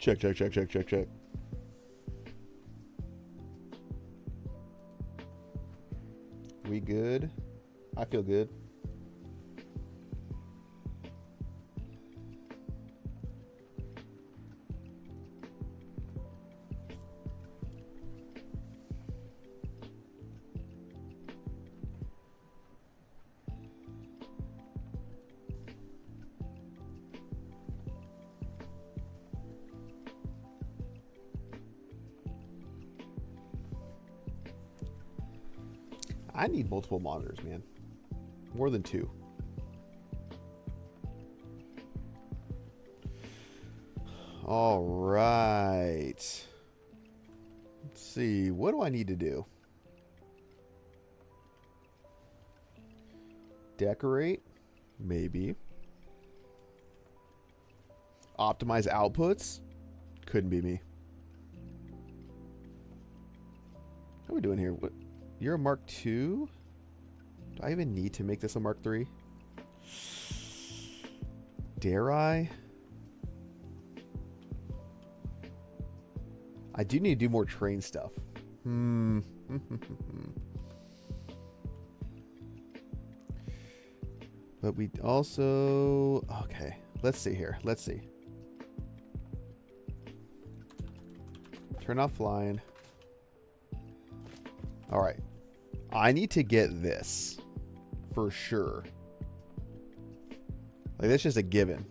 Check, check, check, check, check, check. We good? I feel good. I need multiple monitors, man. More than two. All right. Let's see. What do I need to do? Decorate? Maybe. Optimize outputs? Couldn't be me. How are we doing here? What? You're a Mark II? Do I even need to make this a Mark III? Dare I? I do need to do more train stuff. But we also... Okay, let's see here. Let's see. Turn off flying. All right. I need to get this for sure. Like, that's just a given.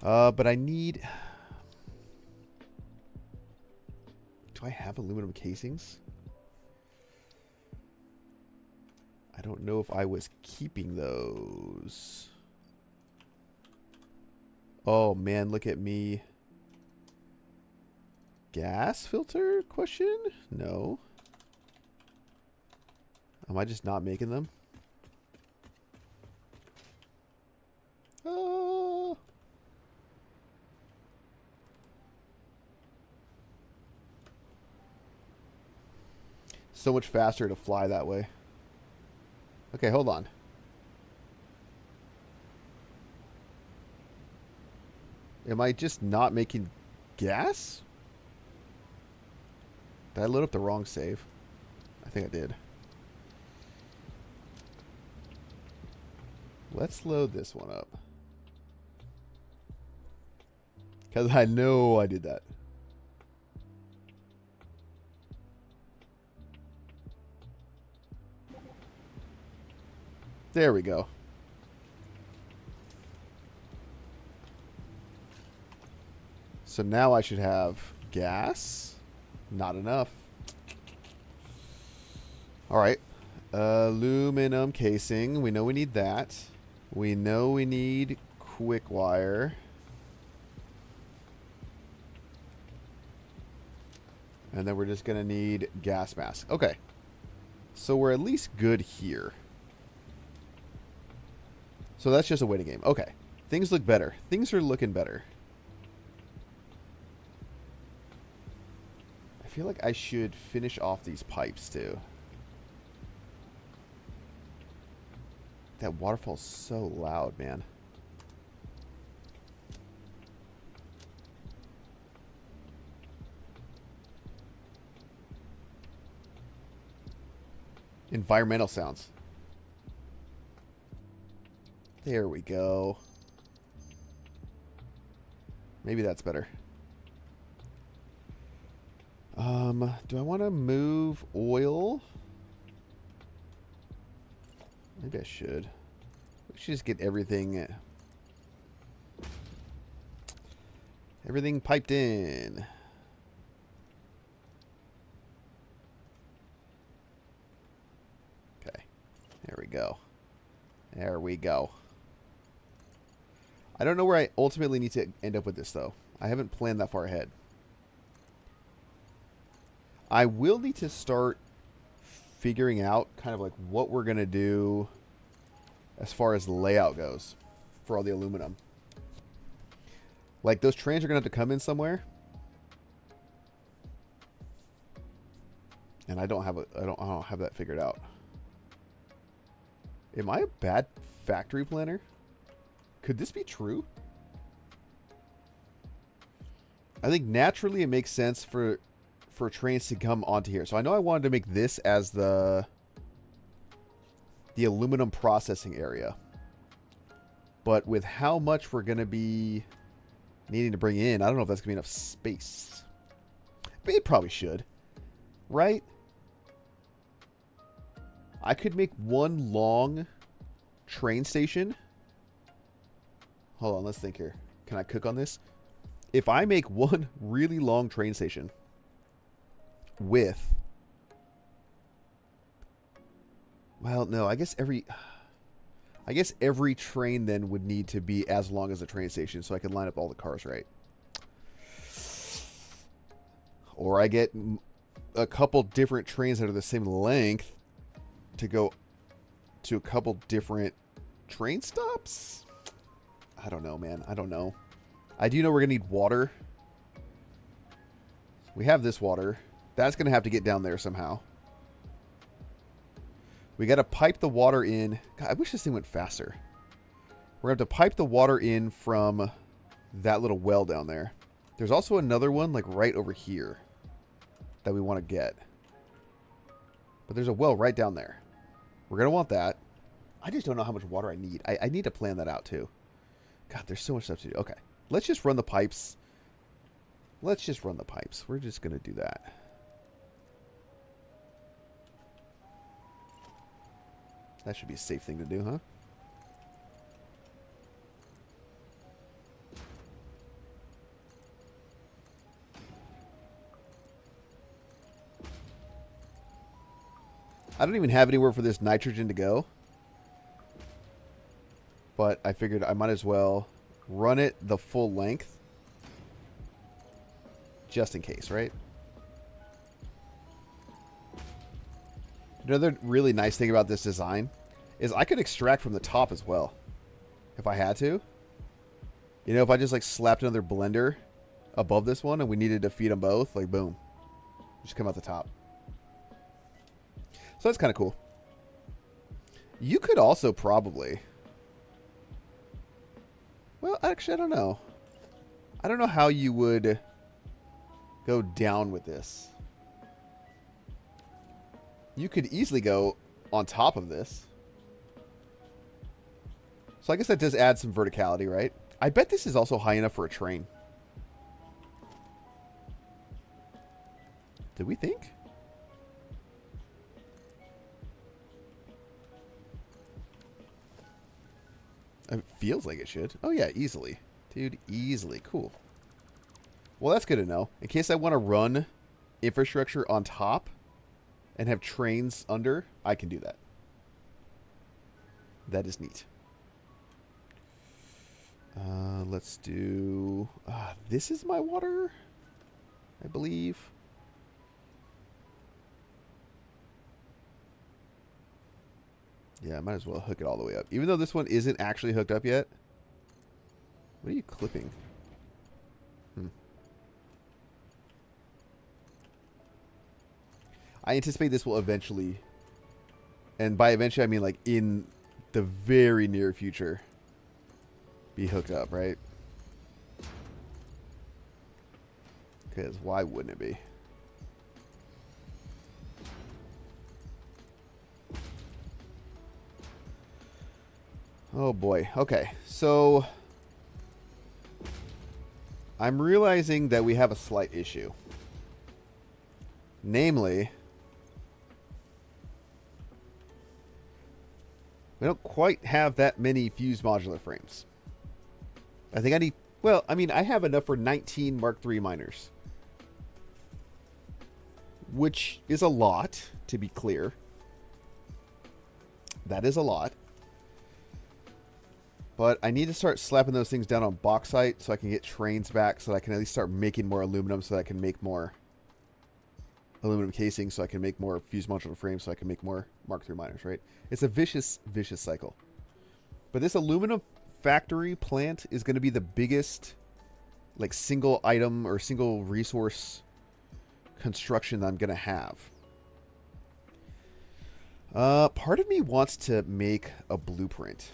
But I need... Do I have aluminum casings? I don't know if I was keeping those. Oh, man, look at me. Gas filter? Question? No. Am I just not making them? So much faster to fly that way. Okay, hold on. Am I just not making gas? Did I load up the wrong save? I think I did. Let's load this one up. Because I know I did that. There we go. So now I should have gas. Not enough. All right. Aluminum casing. We know we need that. We know we need quick wire. And then we're just going to need gas mask. Okay. So we're at least good here. So that's just a waiting game. Okay. Things look better. Things are looking better. I feel like I should finish off these pipes too. That waterfall's so loud, man. Environmental sounds. There we go. Maybe that's better. Do I want to move oil? Maybe I should. We should just get everything piped in. Okay. There we go. There we go. I don't know where I ultimately need to end up with this, though. I haven't planned that far ahead. I will need to start figuring out kind of like what we're going to do as far as layout goes for all the aluminum. Like, those trains are going to have to come in somewhere. And I don't have that figured out. Am I a bad factory planner? Could this be true? I think naturally it makes sense for trains to come onto here. So I know I wanted to make this as the aluminum processing area. But with how much we're going to be needing to bring in, I don't know if that's going to be enough space. But it probably should. Right? I could make one long train station. Hold on, let's think here. Can I cook on this? If I make one really long train station with... Well, no, I guess every train then would need to be as long as a train station so I can line up all the cars right. Or I get a couple different trains that are the same length to go to a couple different train stops? I don't know, man. I don't know. I do know we're going to need water. We have this water. That's going to have to get down there somehow. We got to pipe the water in. God, I wish this thing went faster. We're going to have to pipe the water in from that little well down there. There's also another one like right over here that we want to get. But there's a well right down there. We're going to want that. I just don't know how much water I need. I need to plan that out too. God, there's so much stuff to do. Okay. Let's just run the pipes. Let's just run the pipes. We're just going to do that. That should be a safe thing to do, huh? I don't even have anywhere for this nitrogen to go. But I figured I might as well run it the full length. Just in case, right? Another really nice thing about this design is I could extract from the top as well. If I had to. You know, if I just like slapped another blender above this one and we needed to feed them both, like boom. Just come out the top. So that's kind of cool. You could also probably... Well, actually, I don't know. I don't know how you would go down with this. You could easily go on top of this. So I guess that does add some verticality, right? I bet this is also high enough for a train. Did we think? It feels like it should. Oh, yeah, easily. Dude, easily. Cool. Well, that's good to know. In case I want to run infrastructure on top and have trains under, I can do that. That is neat. Let's do... this is my water, I believe. Yeah, I might as well hook it all the way up. Even though this one isn't actually hooked up yet. What are you clipping? I anticipate this will eventually, and by eventually I mean like in the very near future, be hooked up, right? Because why wouldn't it be? Oh boy. Okay, so I'm realizing that we have a slight issue. Namely, we don't quite have that many fused modular frames. I think I need... Well, I mean, I have enough for 19 Mark III miners. Which is a lot, to be clear. That is a lot. But I need to start slapping those things down on bauxite so I can get trains back so that I can at least start making more aluminum so that I can make more aluminum casing so I can make more fused modular frames so I can make more Mark III miners, right? It's a vicious, vicious cycle. But this aluminum factory plant is going to be the biggest like single item or single resource construction that I'm going to have. Part of me wants to make a blueprint.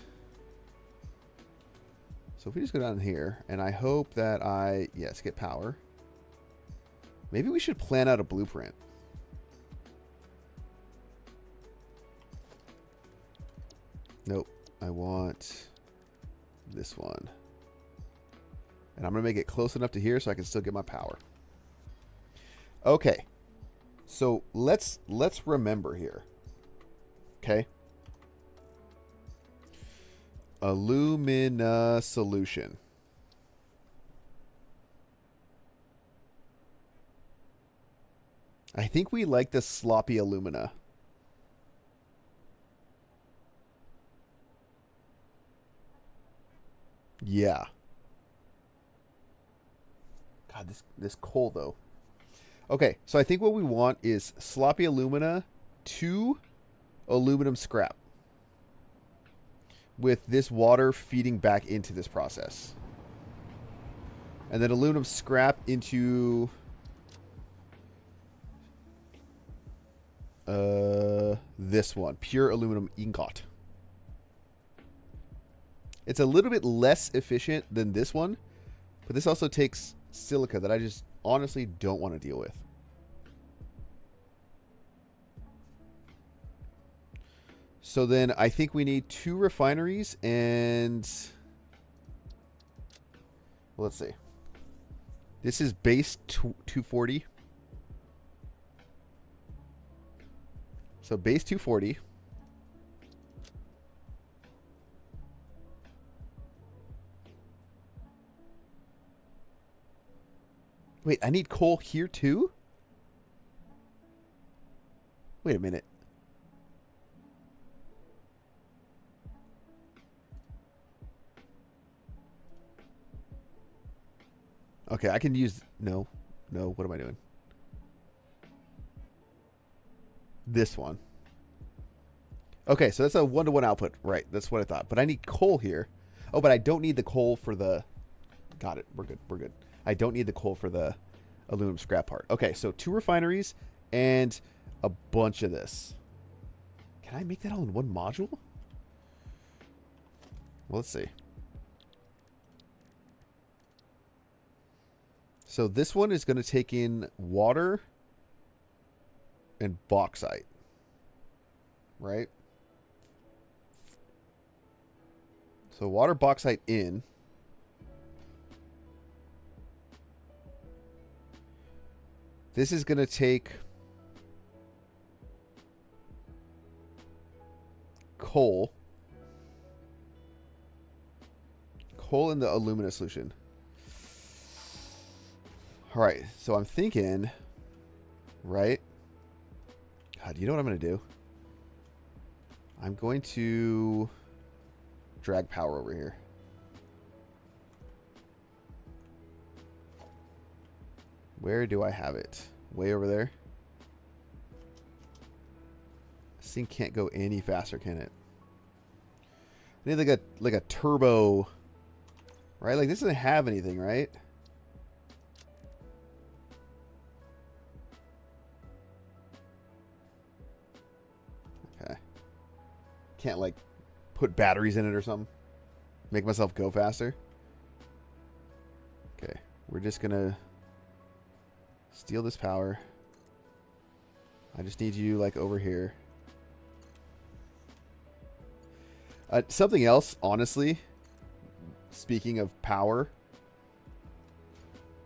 So if we just go down here, and I hope that yes, get power. Maybe we should plan out a blueprint. Nope. I want this one. And I'm going to make it close enough to here so I can still get my power. Okay. So let's remember here. Okay. Alumina solution. I think we like the sloppy alumina. Yeah. God, this coal though. Okay, so I think what we want is sloppy alumina to aluminum scrap, with this water feeding back into this process. And then aluminum scrap into this one, pure aluminum ingot. It's a little bit less efficient than this one, but this also takes silica that I just honestly don't want to deal with. So then I think we need 2 refineries and... Well, let's see. This is base 240. So base 240. Wait, I need coal here too? Wait a minute. Okay, I can use... No. No, what am I doing? This one. Okay, so that's a 1-to-1 output. Right, that's what I thought. But I need coal here. Oh, but I don't need the coal for the... Got it. We're good. We're good. I don't need the coal for the aluminum scrap part. Okay, so 2 refineries and a bunch of this. Can I make that all in one module? Well, let's see. So this one is going to take in water and bauxite. Right? So water, bauxite in. This is going to take coal. Coal in the alumina solution. All right, so I'm thinking, right? God, you know what I'm going to do? I'm going to drag power over here. Where do I have it? Way over there? This thing can't go any faster, can it? I need like a turbo, right? Like this doesn't have anything, right? Okay. Can't like put batteries in it or something? Make myself go faster? Okay. We're just gonna steal this power. I just need you like over here. Something else, honestly, speaking of power,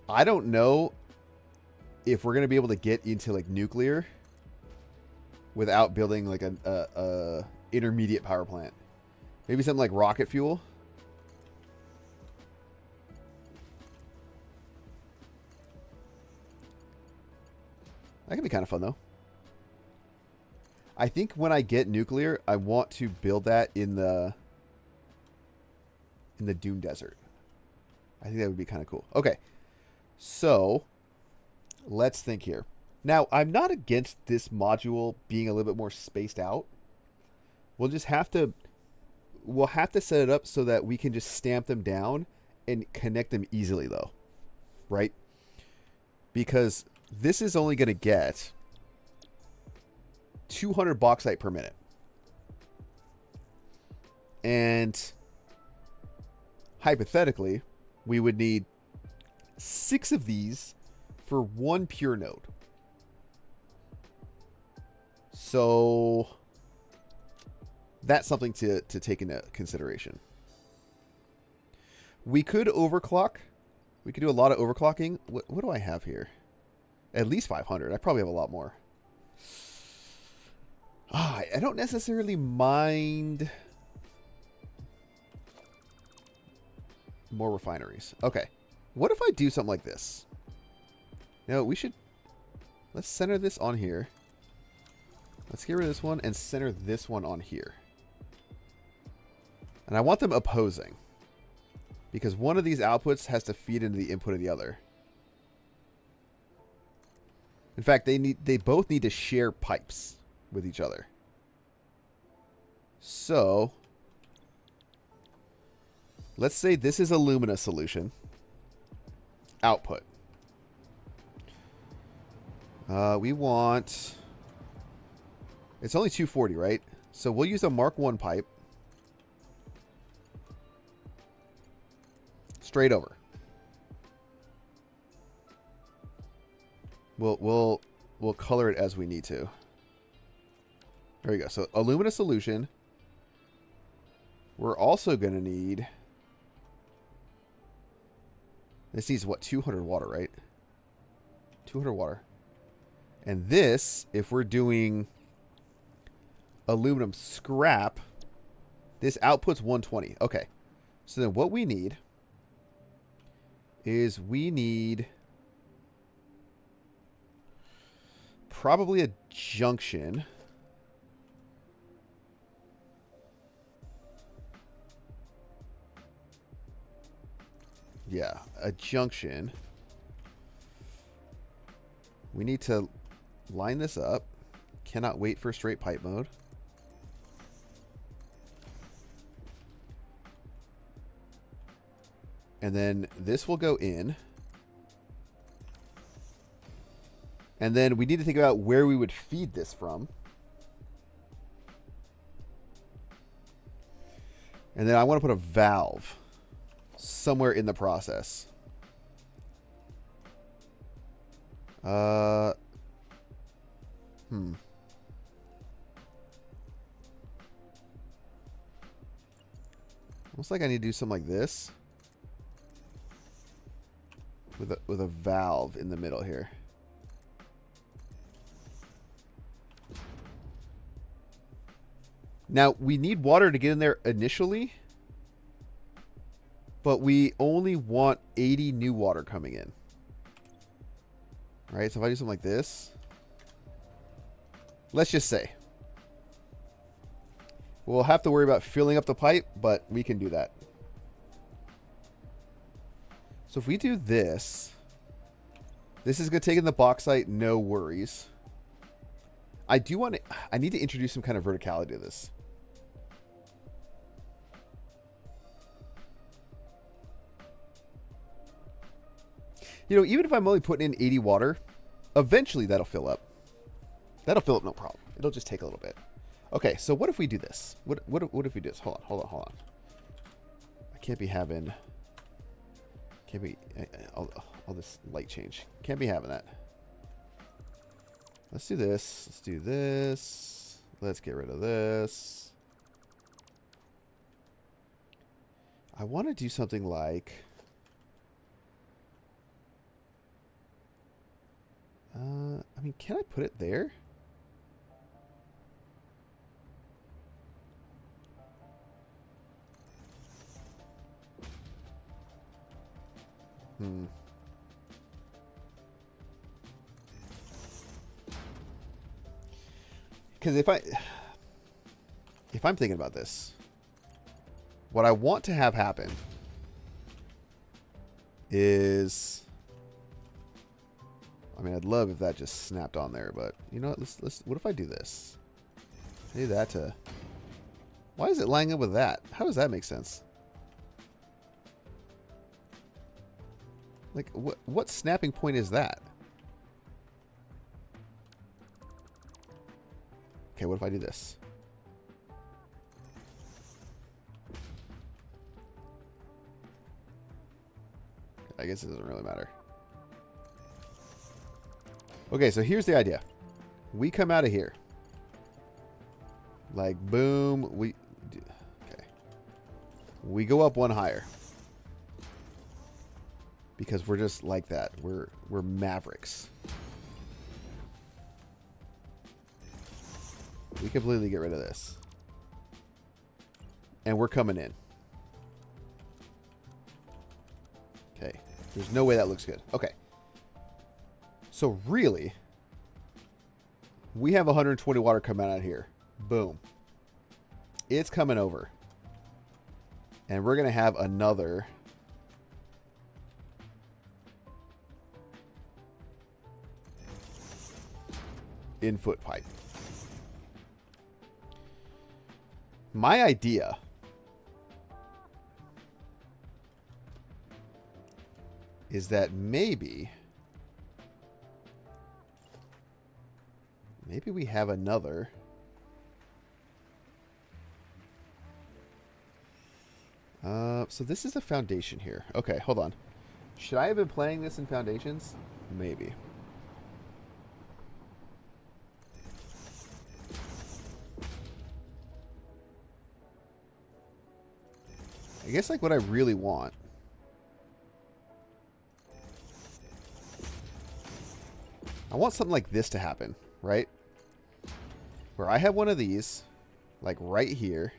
I don't know if we're going to be able to get into like nuclear without building like a intermediate power plant. Maybe something like rocket fuel. That could be kind of fun, though. I think when I get nuclear, I want to build that in the Dune Desert. I think that would be kind of cool. Okay, so let's think here. Now, I'm not against this module being a little bit more spaced out. We'll have to set it up so that we can just stamp them down and connect them easily, though, right? Because this is only going to get 200 bauxite per minute. And hypothetically, we would need 6 of these for 1 pure node. So that's something to take into consideration. We could overclock. We could do a lot of overclocking. What do I have here? At least 500. I probably have a lot more. I don't necessarily mind more refineries. Okay. What if I do something like this? No, we should... Let's center this on here. Let's get rid of this one and center this one on here. And I want them opposing. Because one of these outputs has to feed into the input of the other. In fact, they both need to share pipes with each other. So, let's say this is a Lumina solution. Output. We want... It's only 240, right? So we'll use a Mark 1 pipe. Straight over. We'll color it as we need to. There we go. So Illumina solution. We're also going to need... This needs what? 200 water, right? 200 water. And this, if we're doing aluminum scrap, this outputs 120. Okay. So then what we need is we need probably a junction. Yeah, a junction. We need to line this up. Cannot wait for straight pipe mode. And then this will go in. And then we need to think about where we would feed this from. And then I want to put a valve somewhere in the process. Looks like I need to do something like this. With a valve in the middle here. Now, we need water to get in there initially, but we only want 80 new water coming in. All right, so if I do something like this, let's just say. We'll have to worry about filling up the pipe, but we can do that. So if we do this, this is going to take in the bauxite, no worries. I need to introduce some kind of verticality to this. You know, even if I'm only putting in 80 water, eventually that'll fill up. That'll fill up no problem. It'll just take a little bit. Okay, so what if we do this? What if we do this? Hold on. I can't be having... Can't be... All this light change. Can't be having that. Let's do this. Let's do this. Let's get rid of this. I want to do something like... I mean, can I put it there? Because if I'm thinking about this, what I want to have happen is... I mean, I'd love if that just snapped on there, but you know what? Let's. What if I do this? I do that to. Why is it lining up with that? How does that make sense? Like, what snapping point is that? Okay, what if I do this? I guess it doesn't really matter. Okay, so here's the idea. We come out of here. Like, boom. Okay. We go up one higher. Because we're just like that. We're mavericks. We completely get rid of this. And we're coming in. Okay. There's no way that looks good. Okay. So really, we have 120 water coming out here. Boom. It's coming over. And we're going to have another infoot pipe. My idea is that maybe we have another so this is a foundation here. Okay, hold on. Should I have been playing this in foundations? Maybe. I guess like what I really want I want something like this to happen, right? Where I have one of these, like right here.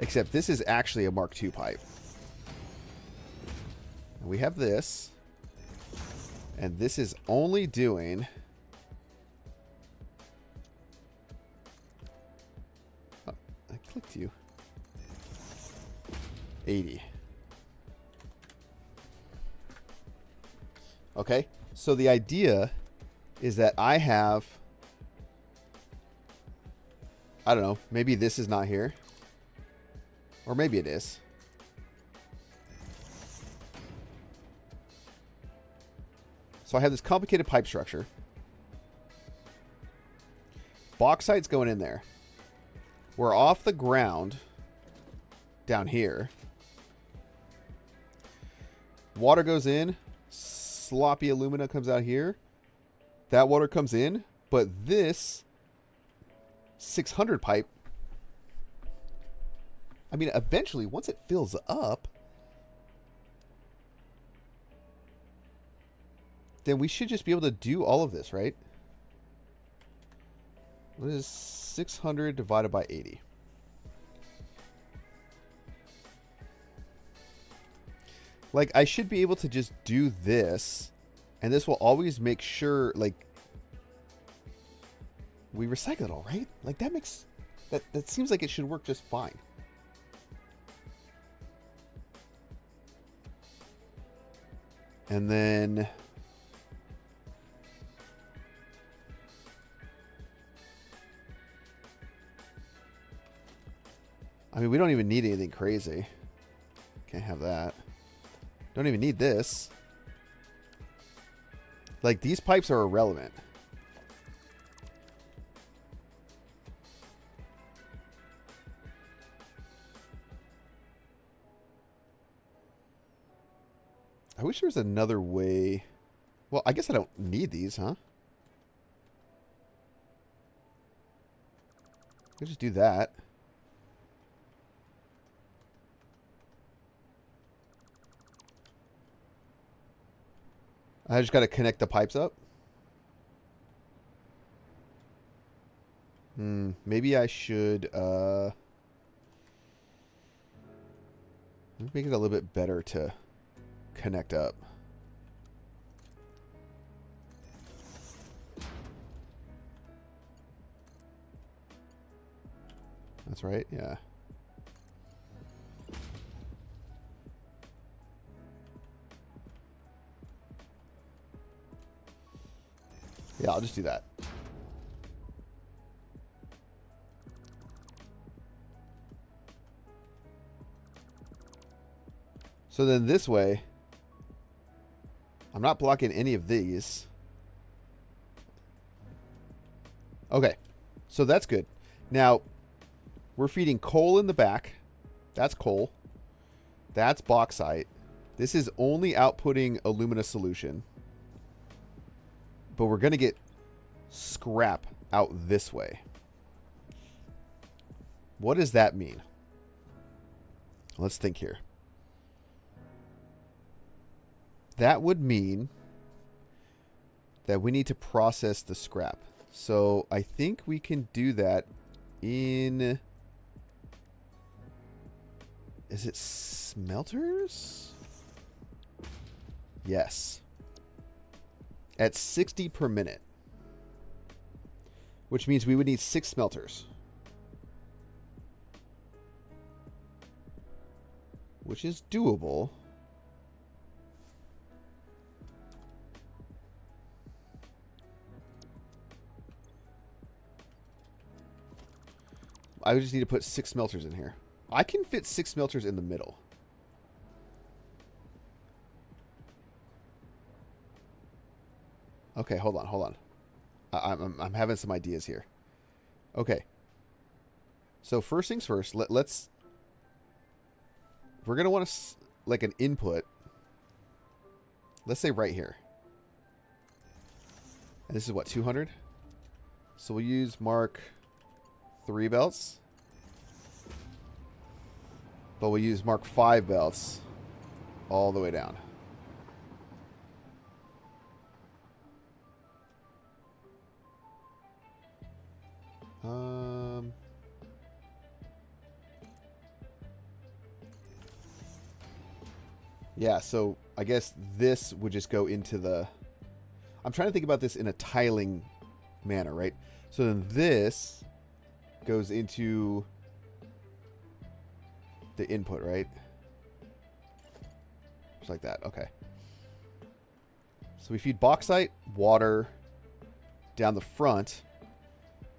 Except this is actually a Mark II pipe. And we have this. And this is only doing... Oh, I clicked you. 80. Okay, so the idea is that I have... I don't know, maybe this is not here. Or maybe it is. So I have this complicated pipe structure. Bauxite's going in there. We're off the ground down here. Water goes in. Sloppy alumina comes out here. That water comes in. But this 600 pipe, I mean, eventually, once it fills up, then we should just be able to do all of this, right? What is 600 divided by 80? Like, I should be able to just do this, and this will always make sure, like, we recycle it all, right? Like, that makes... That seems like it should work just fine. And then... I mean, we don't even need anything crazy. Can't have that. Don't even need this. Like, these pipes are irrelevant. I wish there was another way. Well, I guess I don't need these, huh? I'll just do that. I just got to connect the pipes up. Maybe I should make it a little bit better to connect up. That's right, yeah. Yeah, I'll just do that. So then this way, I'm not blocking any of these. Okay, so that's good. Now, we're feeding coal in the back. That's coal. That's bauxite. This is only outputting alumina solution. But we're going to get scrap out this way. What does that mean? Let's think here. That would mean that we need to process the scrap. So I think we can do that in... Is it smelters? Yes. At 60 per minute. Which means we would need 6 smelters. Which is doable. I would just need to put 6 smelters in here. I can fit 6 smelters in the middle. Okay, hold on. I'm having some ideas here. Okay. So first things first, let's... We're going to want to, like, an input. Let's say right here. And this is what, 200? So we'll use Mark 3 belts. But we'll use Mark 5 belts all the way down. Yeah, so I guess this would just go into the... I'm trying to think about this in a tiling manner, right? So then this goes into the input, right? Just like that. Okay. So we feed bauxite, water down the front,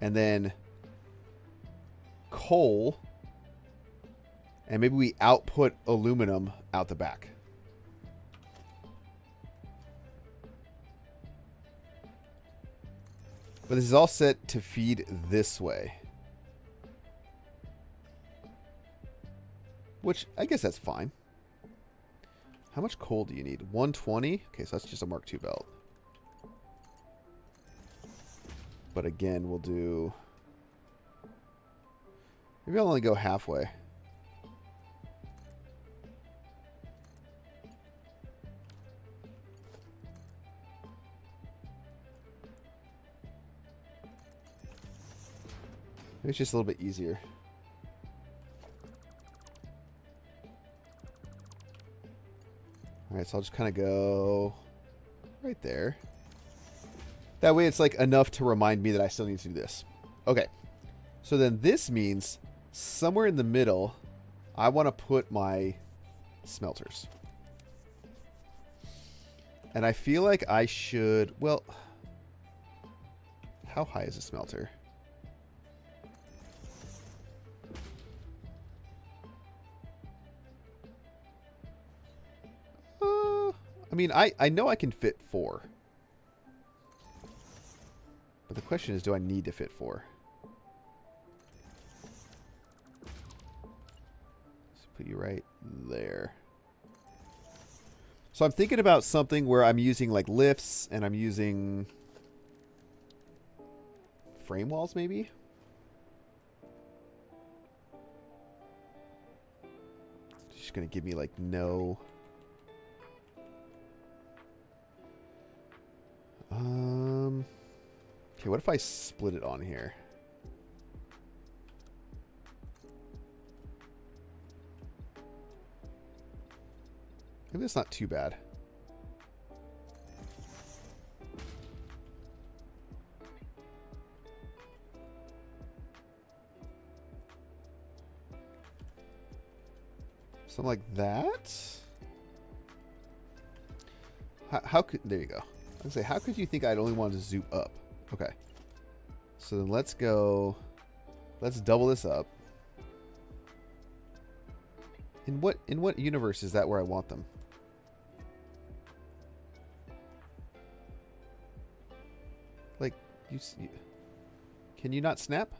and then coal, and maybe we output aluminum out the back. But this is all set to feed this way. Which, I guess that's fine. How much coal do you need? 120? Okay, so that's just a Mark II belt. But again, we'll do... Maybe I'll only go halfway. Maybe it's just a little bit easier. Alright, so I'll just kind of go right there. That way it's like enough to remind me that I still need to do this. Okay. So then this means somewhere in the middle, I want to put my smelters. And I feel like I should... Well, how high is a smelter? I mean, I know I can fit 4. But the question is, do I need to fit 4? Let's put you right there. So I'm thinking about something where I'm using like lifts and I'm using frame walls maybe? Just going to give me like no... Okay, what if I split it on here? Maybe that's not too bad. Something like that? How could... There you go. I was gonna say, how could you think I'd only want to zoom up? Okay. So then let's go... Let's double this up. In what universe is that where I want them? Like, can you not snap?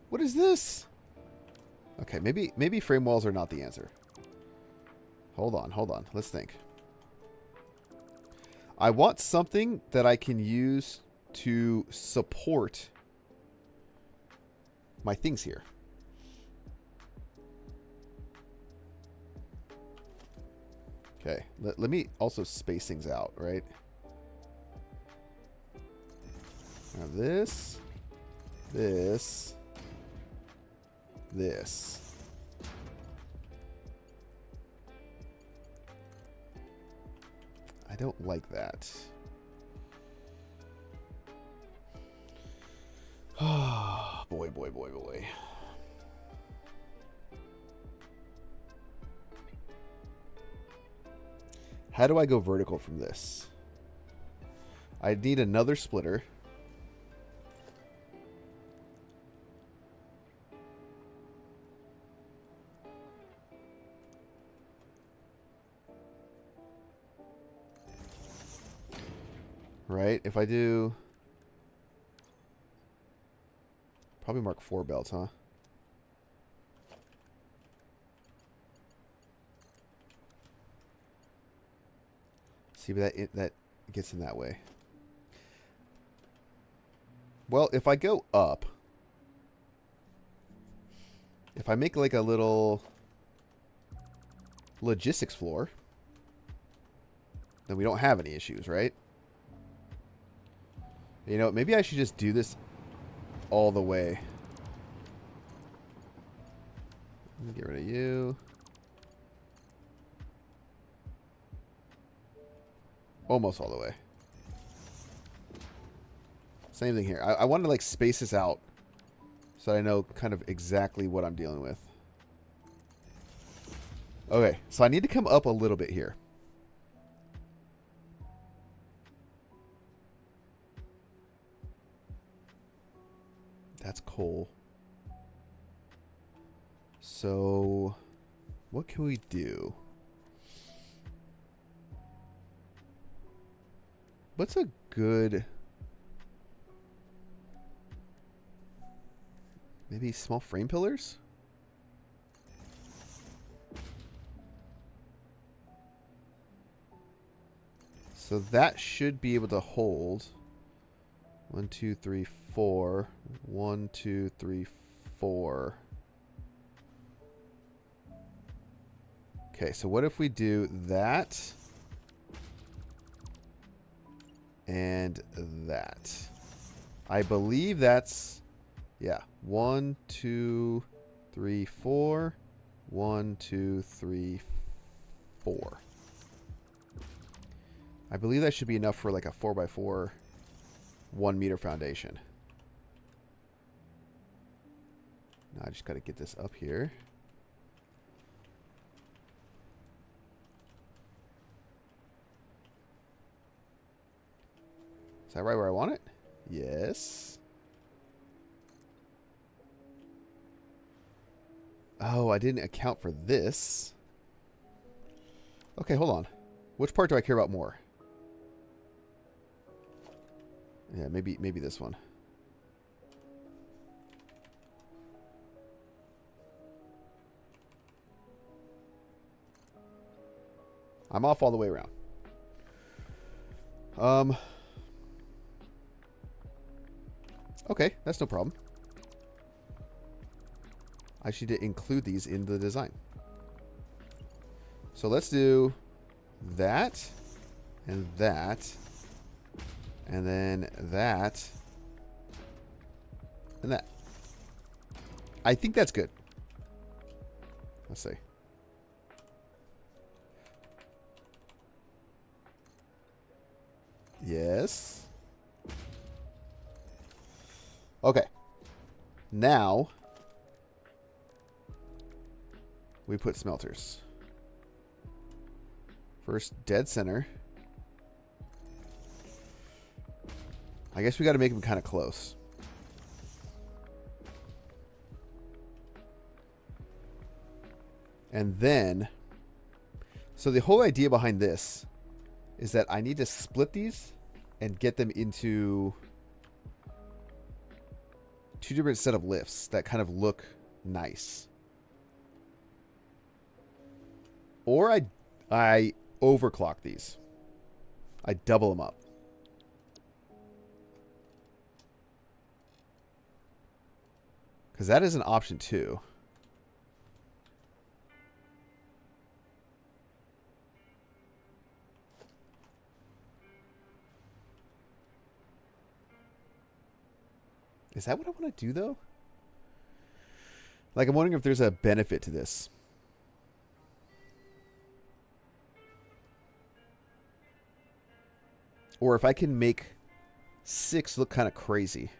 What is this? Okay, maybe frame walls are not the answer. Hold on. Let's think. I want something that I can use to support my things here. Okay, let me also space things out, right? Now this. I don't like that. Oh, boy. How do I go vertical from this? I need another splitter. Right? If I do... Probably mark 4 belts, huh? See, but that gets in that way. Well, if I go up... If I make like a little logistics floor, then we don't have any issues, right? You know, maybe I should just do this all the way. Let me get rid of you. Almost all the way. Same thing here. I want to like space this out so that I know kind of exactly what I'm dealing with. Okay, so I need to come up a little bit here. That's coal. So, what can we do? What's a good... Maybe small frame pillars? So that should be able to hold 1, 2, 3, 4. 1, 2, 3, 4. Okay, so what if we do that and that? I believe that's, yeah, 1, 2, 3, 4. 1, 2, 3, 4. I believe that should be enough for like a 4x4 1 meter foundation. Now I just got to get this up here. Is that right where I want it? Yes. Oh, I didn't account for this. Okay, hold on. Which part do I care about more? Yeah, maybe this one. I'm off all the way around. Okay, that's no problem. I should include these in the design. So let's do that and that. And then that. And that. I think that's good. Let's see. Yes. Okay. Now we put smelters. First, dead center. I guess we got to make them kind of close. And then, so the whole idea behind this is that I need to split these and get them into 2 different set of lifts that kind of look nice. Or I overclock these. I double them up. Because that is an option too. Is that what I want to do though? Like, I'm wondering if there's a benefit to this. Or if I can make 6 look kind of crazy.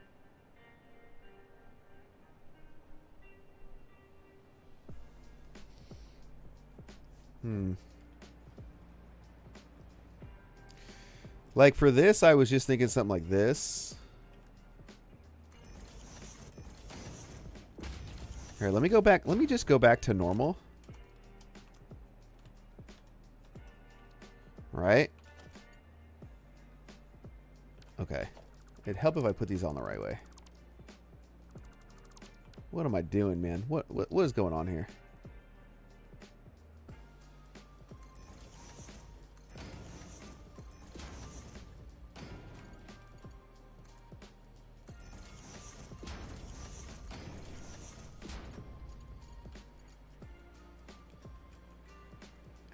Like for this, I was just thinking something like this. Here, let me go back. Let me just go back to normal. Right? Okay. It'd help if I put these on the right way. What am I doing, man? What is going on here?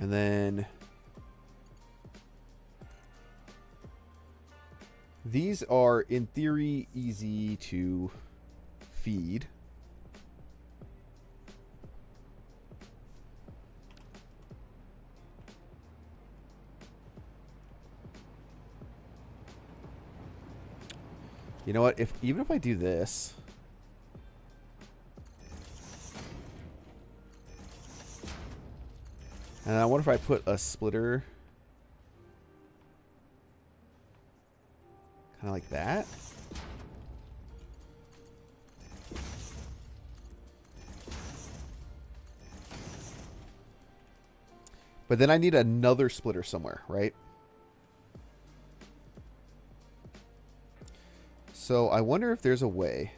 And then these are, in theory, easy to feed. You know what? Even if I do this, and I wonder if I put a splitter kind of like that. But then I need another splitter somewhere, right? So I wonder if there's a way.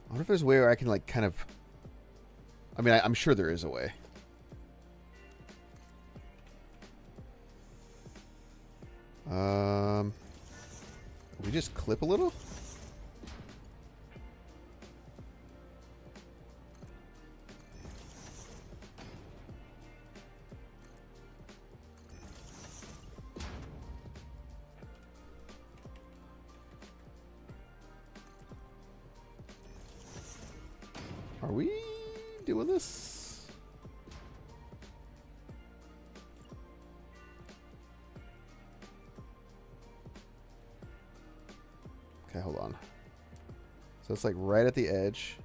I wonder if there's a way where I can like kind of... I mean, I'm sure there is a way. We just clip a little? Are we doing this? Okay, hold on. So it's like right at the edge.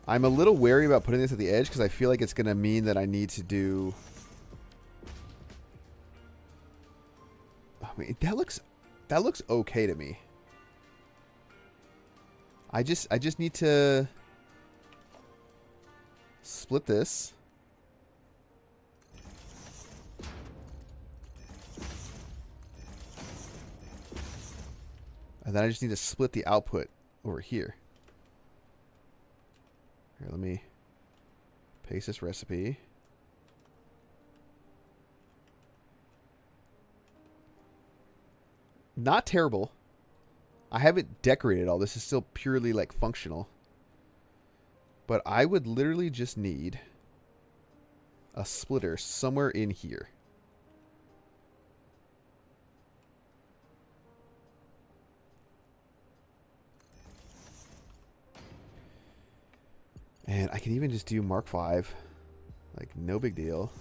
I'm a little wary about putting this at the edge because I feel like it's going to mean that I need to do... I mean, that looks okay to me. I just need to split this. And then I just need to split the output over here. Here, let me paste this recipe. Not terrible. I haven't decorated all. This is still purely like functional. But I would literally just need a splitter somewhere in here. And I can even just do Mark V. Like, no big deal.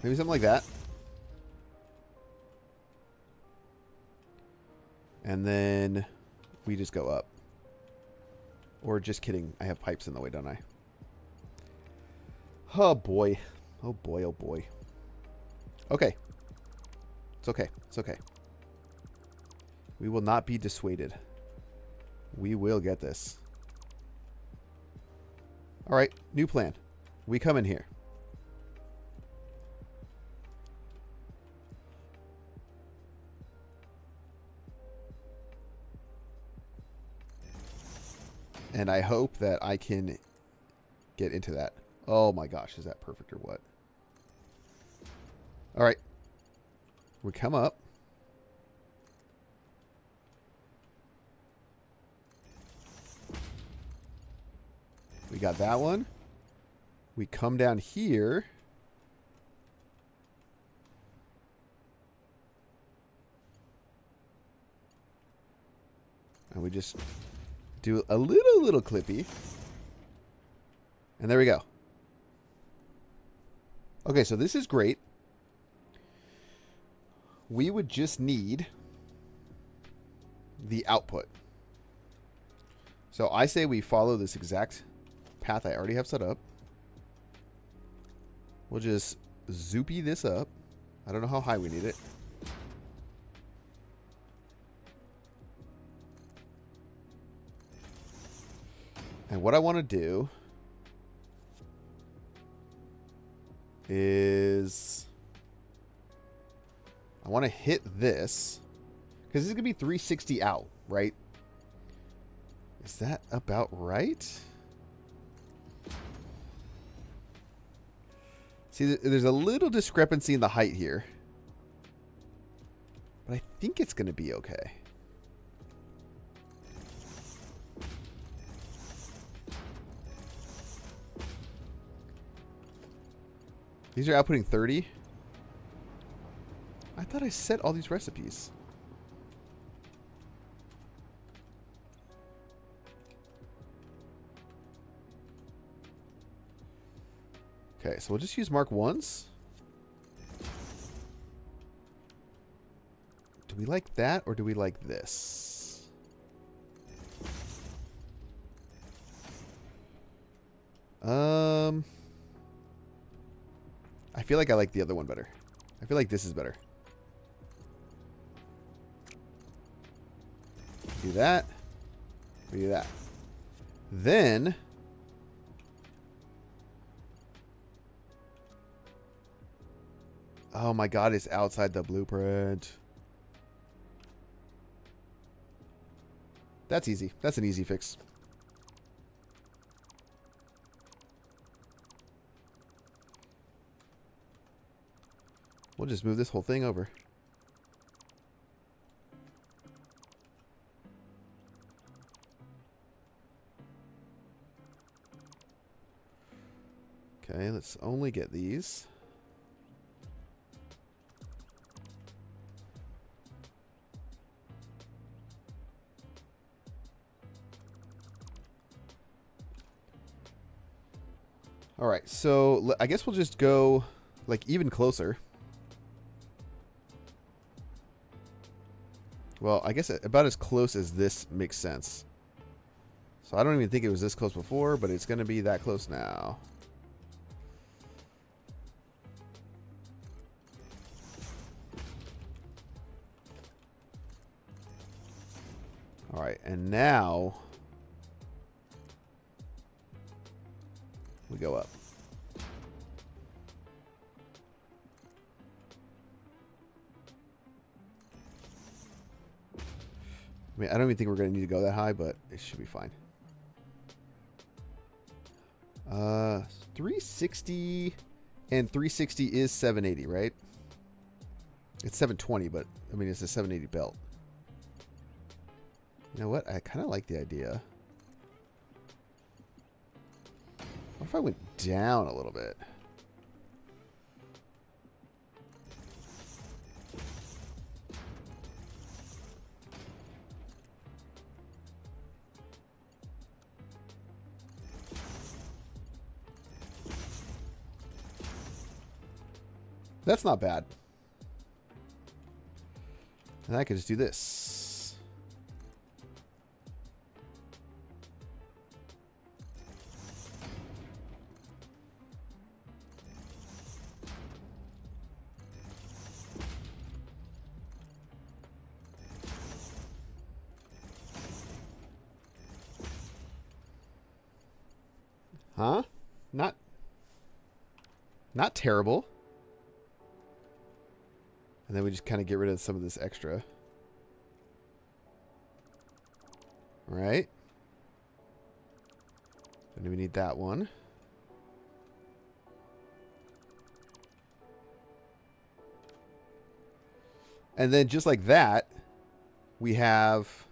Maybe something like that. And then we just go up. Or just kidding. I have pipes in the way, don't I? Oh, boy. Oh boy, oh boy. Okay. It's okay. It's okay. We will not be dissuaded. We will get this. Alright, new plan. We come in here. And I hope that I can get into that. Oh my gosh, is that perfect or what? Alright. We come up. We got that one. We come down here. And we just do a little clippy. And there we go. Okay, so this is great. We would just need the output. So I say we follow this exact path I already have set up. We'll just zoopy this up. I don't know how high we need it. And what I want to do is I want to hit this because this is going to be 360 out, right? Is that about right? See, there's a little discrepancy in the height here. But I think it's going to be okay. These are outputting 30. I thought I set all these recipes. Okay, so we'll just use Mark 1s. Do we like that or do we like this? I feel like I like the other one better. I feel like this is better. Do that. We do that. Then oh my god, it's outside the blueprint. That's easy. That's an easy fix. We'll just move this whole thing over. Okay, let's only get these. All right, so I guess we'll just go like even closer. Well, I guess about as close as this makes sense. So I don't even think it was this close before, but it's going to be that close now. All right, and now we go up. I mean, I don't even think we're going to need to go that high, but it should be fine. 360 and 360 is 780, right? It's 720, but I mean, it's a 780 belt. You know what? I kind of like the idea. What if I went down a little bit? That's not bad. And I could just do this. Huh? Not terrible. And then we just kind of get rid of some of this extra. Right? And we need that one. And then just like that, we have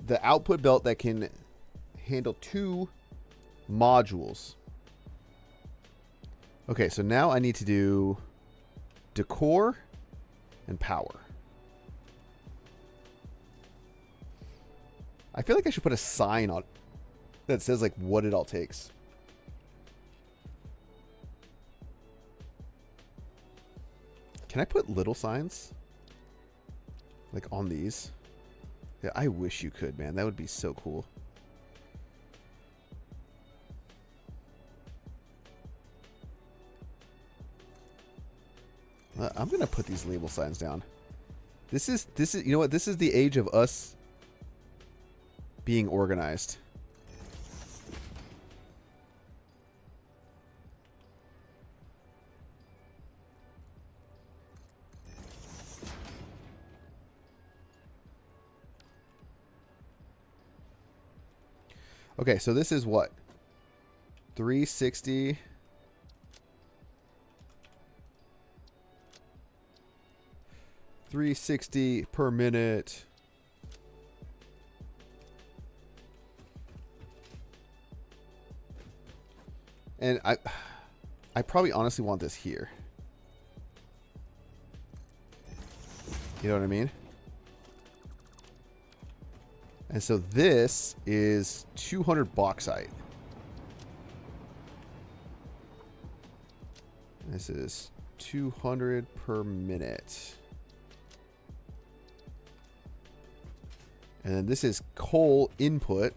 the output belt that can handle 2 modules. Okay, so now I need to do decor and power. I feel like I should put a sign on that says like what it all takes. Can I put little signs? Like on these? Yeah, I wish you could, man. That would be so cool. I'm gonna put these label signs down. This is you know what? This is the age of us being organized. Okay, so this is what? 360. $360 per minute. And I probably honestly want this here. You know what I mean? And so this is 200 bauxite. This is 200 per minute. And then this is coal input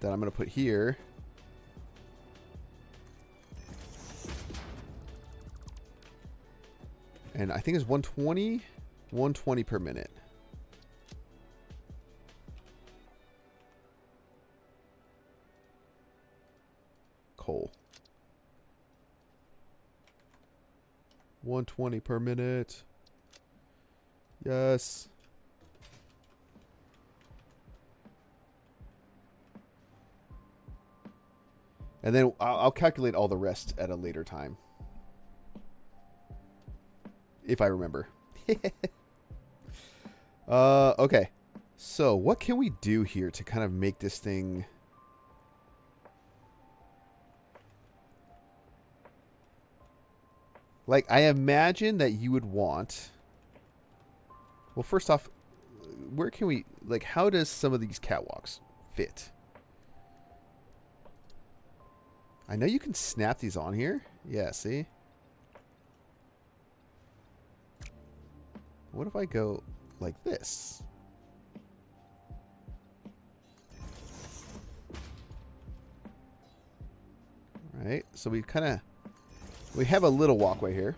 that I'm going to put here. And I think it's 120. 120 per minute. Coal. 120 per minute. Yes. And then I'll calculate all the rest at a later time. If I remember. Okay. So what can we do here to kind of make this thing... Like, I imagine that you would want... Well, first off, where can we... Like, how does some of these catwalks fit? I know you can snap these on here. Yeah, see? What if I go like this? Right, so we have a little walkway here.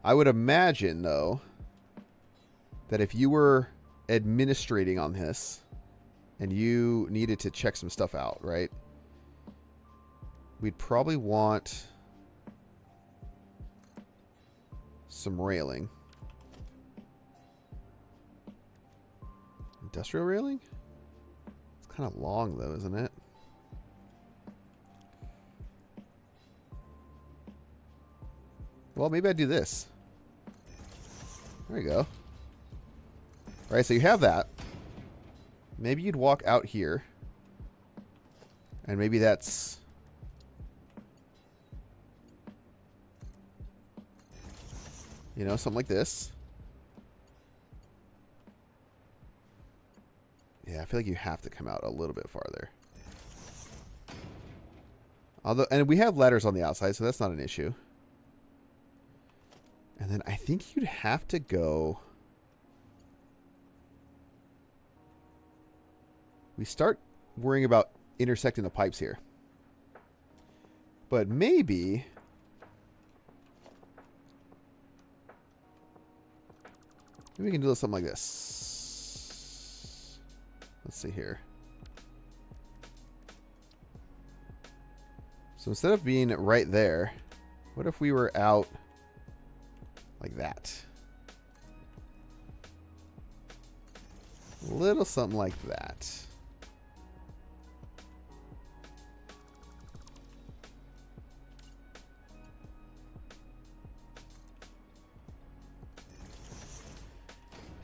I would imagine, though, that if you were administrating on this and you needed to check some stuff out, right? We'd probably want some railing. Industrial railing? It's kind of long, though, isn't it? Well, maybe I do this. There you go. All right, so you have that. Maybe you'd walk out here. And maybe that's... You know, something like this. Yeah, I feel like you have to come out a little bit farther. Although, and we have ladders on the outside, so that's not an issue. And then I think you'd have to go... We start worrying about intersecting the pipes here. But maybe... Maybe we can do something like this. Let's see here. So instead of being right there, what if we were out like that? A little something like that.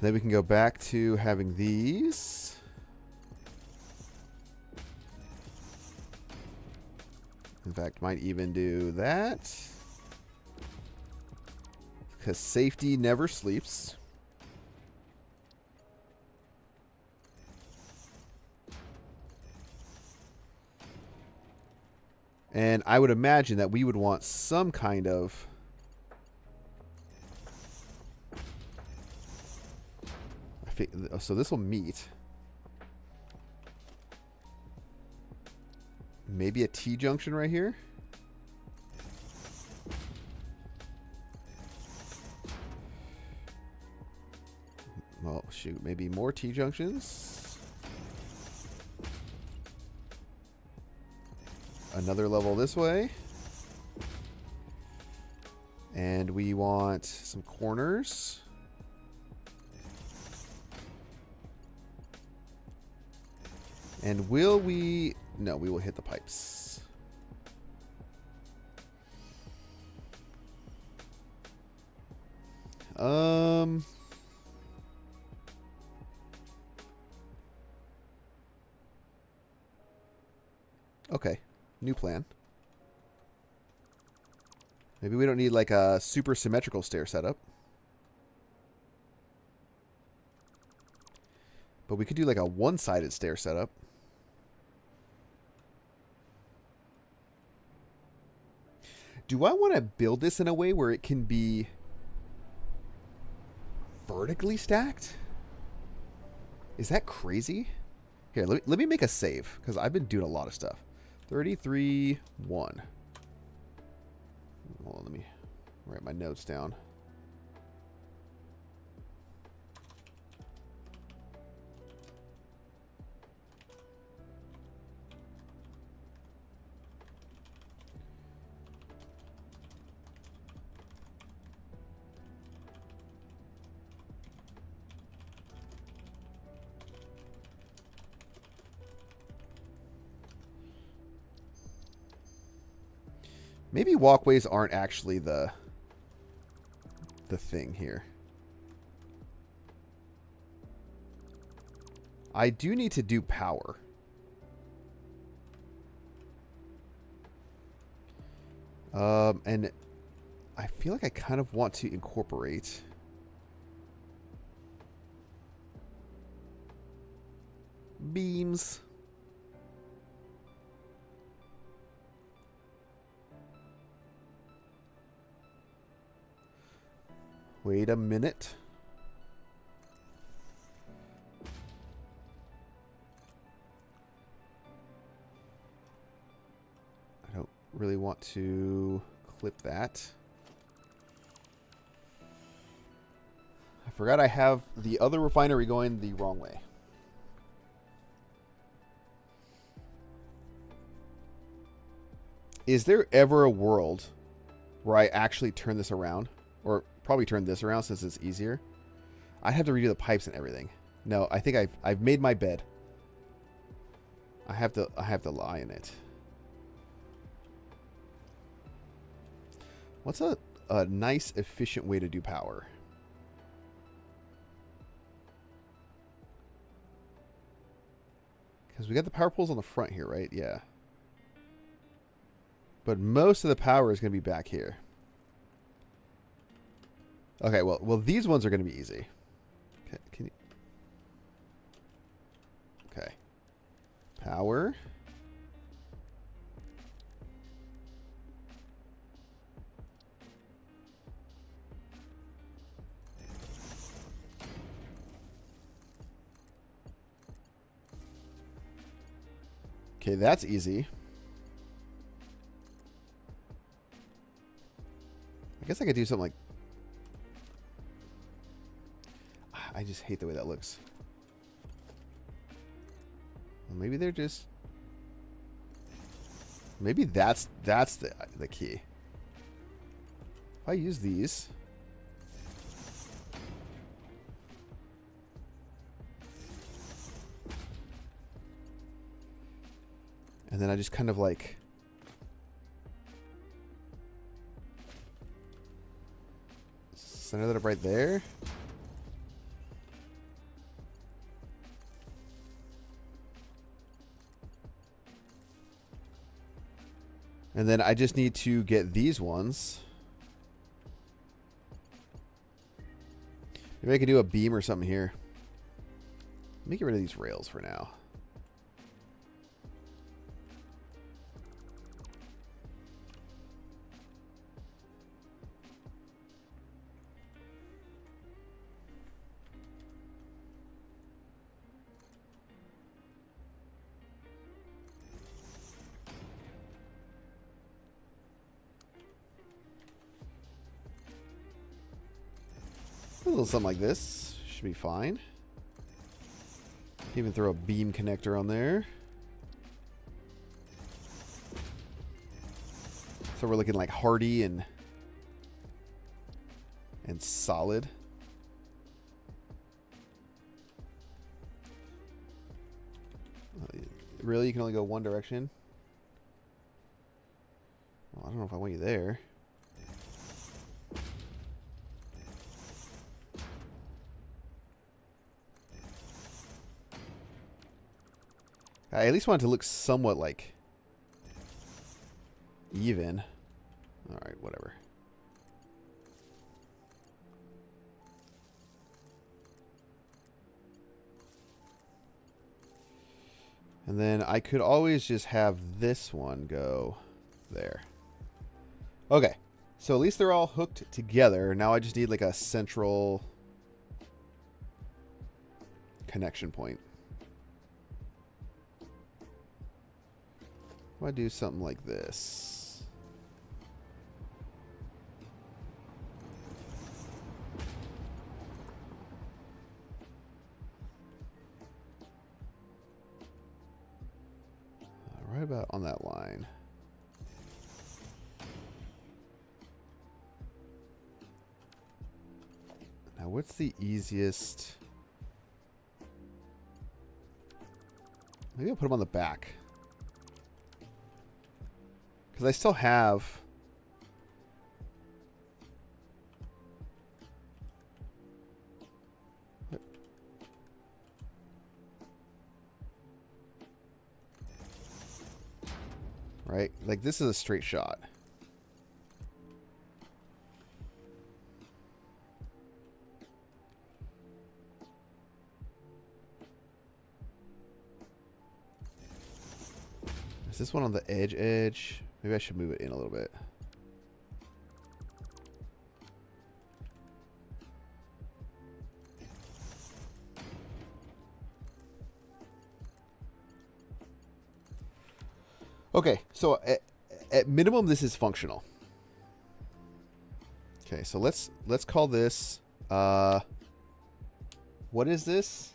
Then we can go back to having these. In fact, might even do that. Because safety never sleeps. And I would imagine that we would want some kind of so this will meet. Maybe a T-junction right here. Well, shoot, maybe more T-junctions. Another level this way. And we want some corners. And will we... No, we will hit the pipes. Okay, new plan. Maybe we don't need like a super symmetrical stair setup. But we could do like a one-sided stair setup. Do I want to build this in a way where it can be vertically stacked? Is that crazy? Here, let me make a save, because I've been doing a lot of stuff. 33, 1. Hold on, let me write my notes down. Maybe walkways aren't actually the thing here. I do need to do power. And I feel like I kind of want to incorporate beams. Wait a minute. I don't really want to clip that. I forgot I have the other refinery going the wrong way. Is there ever a world where I actually turn this around? Or probably turn this around since it's easier. I'd have to redo the pipes and everything. No, I think I've made my bed. I have to lie in it. What's a nice, efficient way to do power? Because we got the power poles on the front here, right? Yeah. But most of the power is going to be back here. Okay, well, these ones are going to be easy. Okay, can you... Okay. Power. Okay, that's easy. I guess I could do something like... just hate the way that looks. Well, maybe they're just... Maybe that's the key. If I use these... And then I just kind of like... Center that up right there. And then I just need to get these ones. Maybe I could do a beam or something here. Let me get rid of these rails for now. A little something like this should be fine. Even throw a beam connector on there. So we're looking like hardy and solid. Really, you can only go one direction? Well, I don't know if I want you there. I at least want it to look somewhat like even. All right, whatever. And then I could always just have this one go there. Okay, so at least they're all hooked together. Now I just need like a central connection point. If I do something like this. Right about on that line. Now what's the easiest? Maybe I'll put them on the back. Because I still have... Right? Like, this is a straight shot. Is this one on the edge? Maybe I should move it in a little bit. Okay, so at minimum, this is functional. Okay, so let's call this. What is this?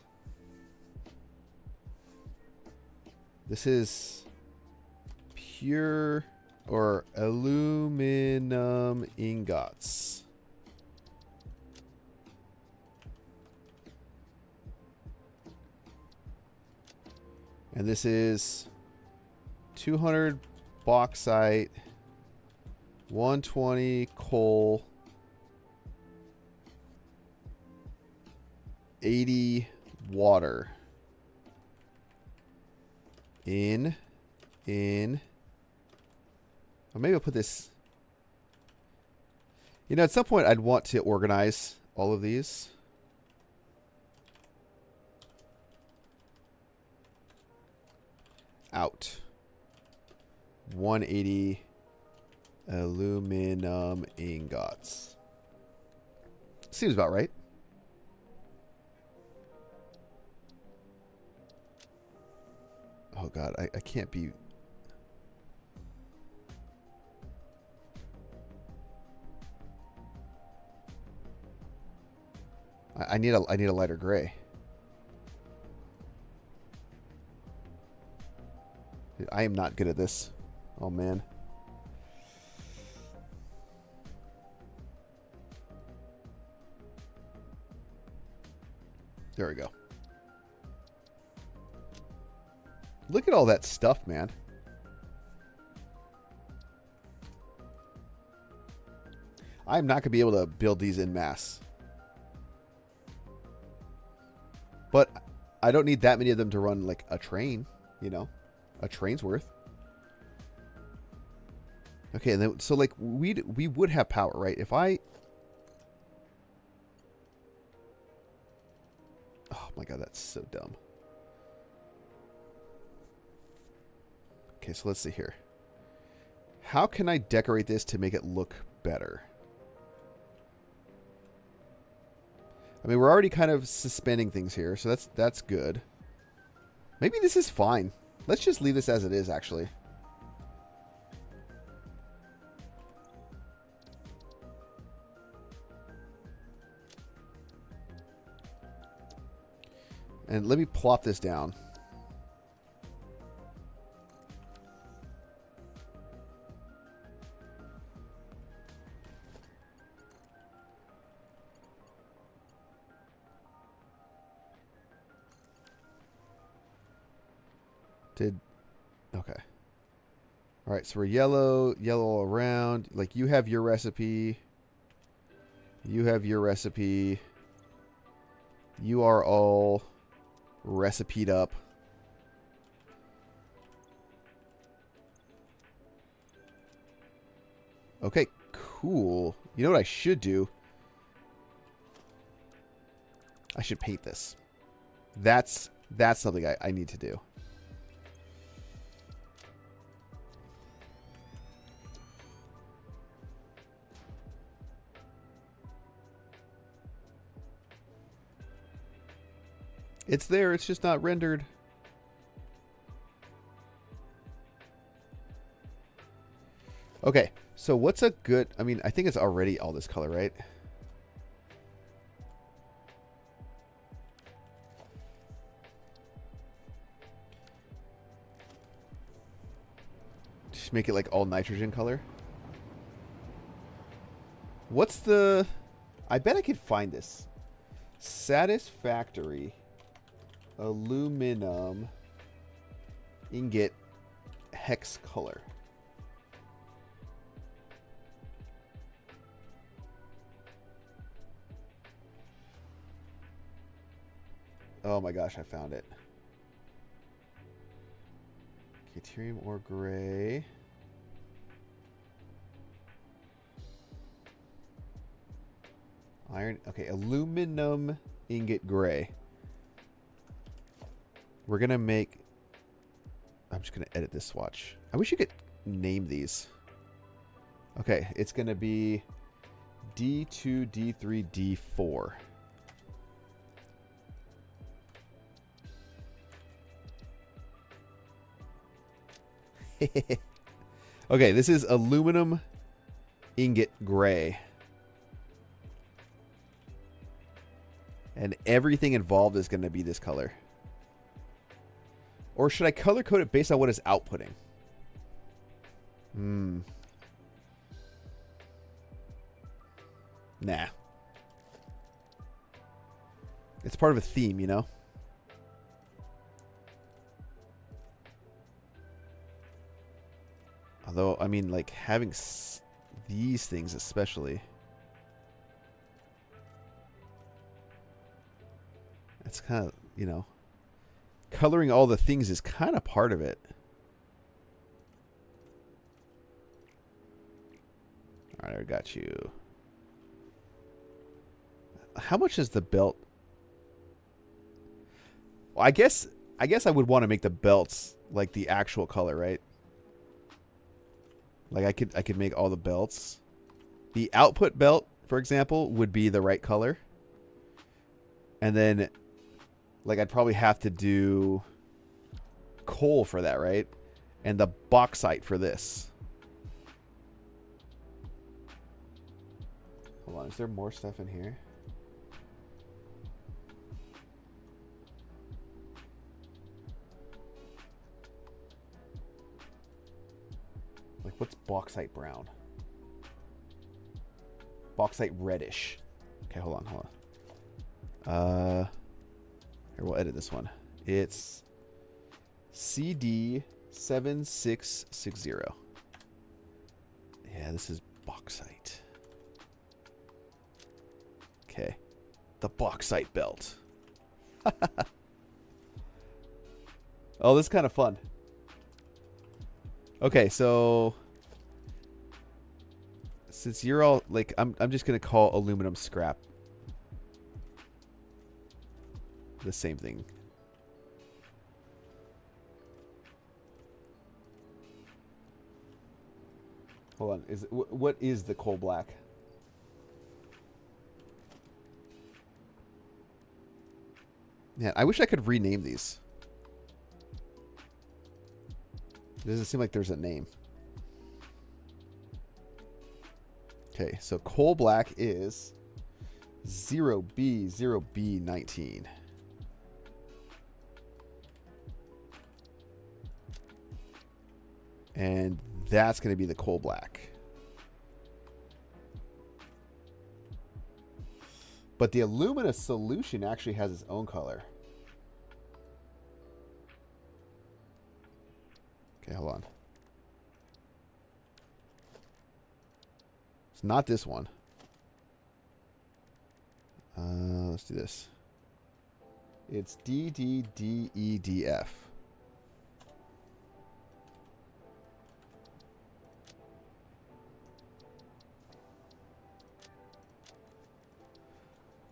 This is pure or aluminum ingots. And this is 200 bauxite, 120 coal, 80 water. In. Or maybe I'll put this. You know, at some point I'd want to organize all of these. Out. 180 aluminum ingots. Seems about right. Oh God, I can't be. I need a lighter gray. Dude, I am not good at this. Oh man. There we go. Look at all that stuff, man. I'm not going to be able to build these en masse. But I don't need that many of them to run like a train, you know? A train's worth. Okay, and then, so like we would have power, right? If I... Oh my god, that's so dumb. Okay, so let's see here. How can I decorate this to make it look better? I mean, we're already kind of suspending things here, so that's good. Maybe this is fine. Let's just leave this as it is, actually. And let me plop this down. Okay. All right, so we're yellow all around. Like, you have your recipe. You have your recipe. You are all recipe'd up. Okay, cool. You know what I should do? I should paint this. That's something I need to do. It's there, it's just not rendered. Okay, so what's a good... I mean, I think it's already all this color, right? Just make it like all nitrogen color. What's the... I bet I could find this. Satisfactory aluminum ingot hex color. Oh my gosh, I found it. Deuterium or gray. Iron. Okay, aluminum ingot gray. We're going to make... I'm just going to edit this swatch. I wish you could name these. Okay, it's going to be D2, D3, D4. Okay, this is aluminum ingot gray. And everything involved is going to be this color. Or should I color code it based on what it's outputting? Nah. It's part of a theme, you know? Although, I mean, like, having these things especially... It's kind of, you know... Coloring all the things is kind of part of it. All right, I got you. How much is the belt? Well, I guess I would want to make the belts like the actual color, right? Like I could make all the belts. The output belt, for example, would be the right color. And then like I'd probably have to do coal for that, right? And the bauxite for this. Hold on, is there more stuff in here? bauxite brown. Bauxite reddish. Okay, hold on, hold on. Here, we'll edit this one. It's CD7660. Yeah, this is bauxite. Okay. The bauxite belt. Oh, this is kind of fun. Okay, so since you're all like, I'm just gonna call aluminum scrap the same thing. Hold on, what is the coal black? Yeah, I wish I could rename these. It doesn't seem like there's a name. Okay, so coal black is 0B0B19. And that's going to be the coal black. But the alumina solution actually has its own color. Okay, hold on. It's not this one. Let's do this. It's DDDEDF.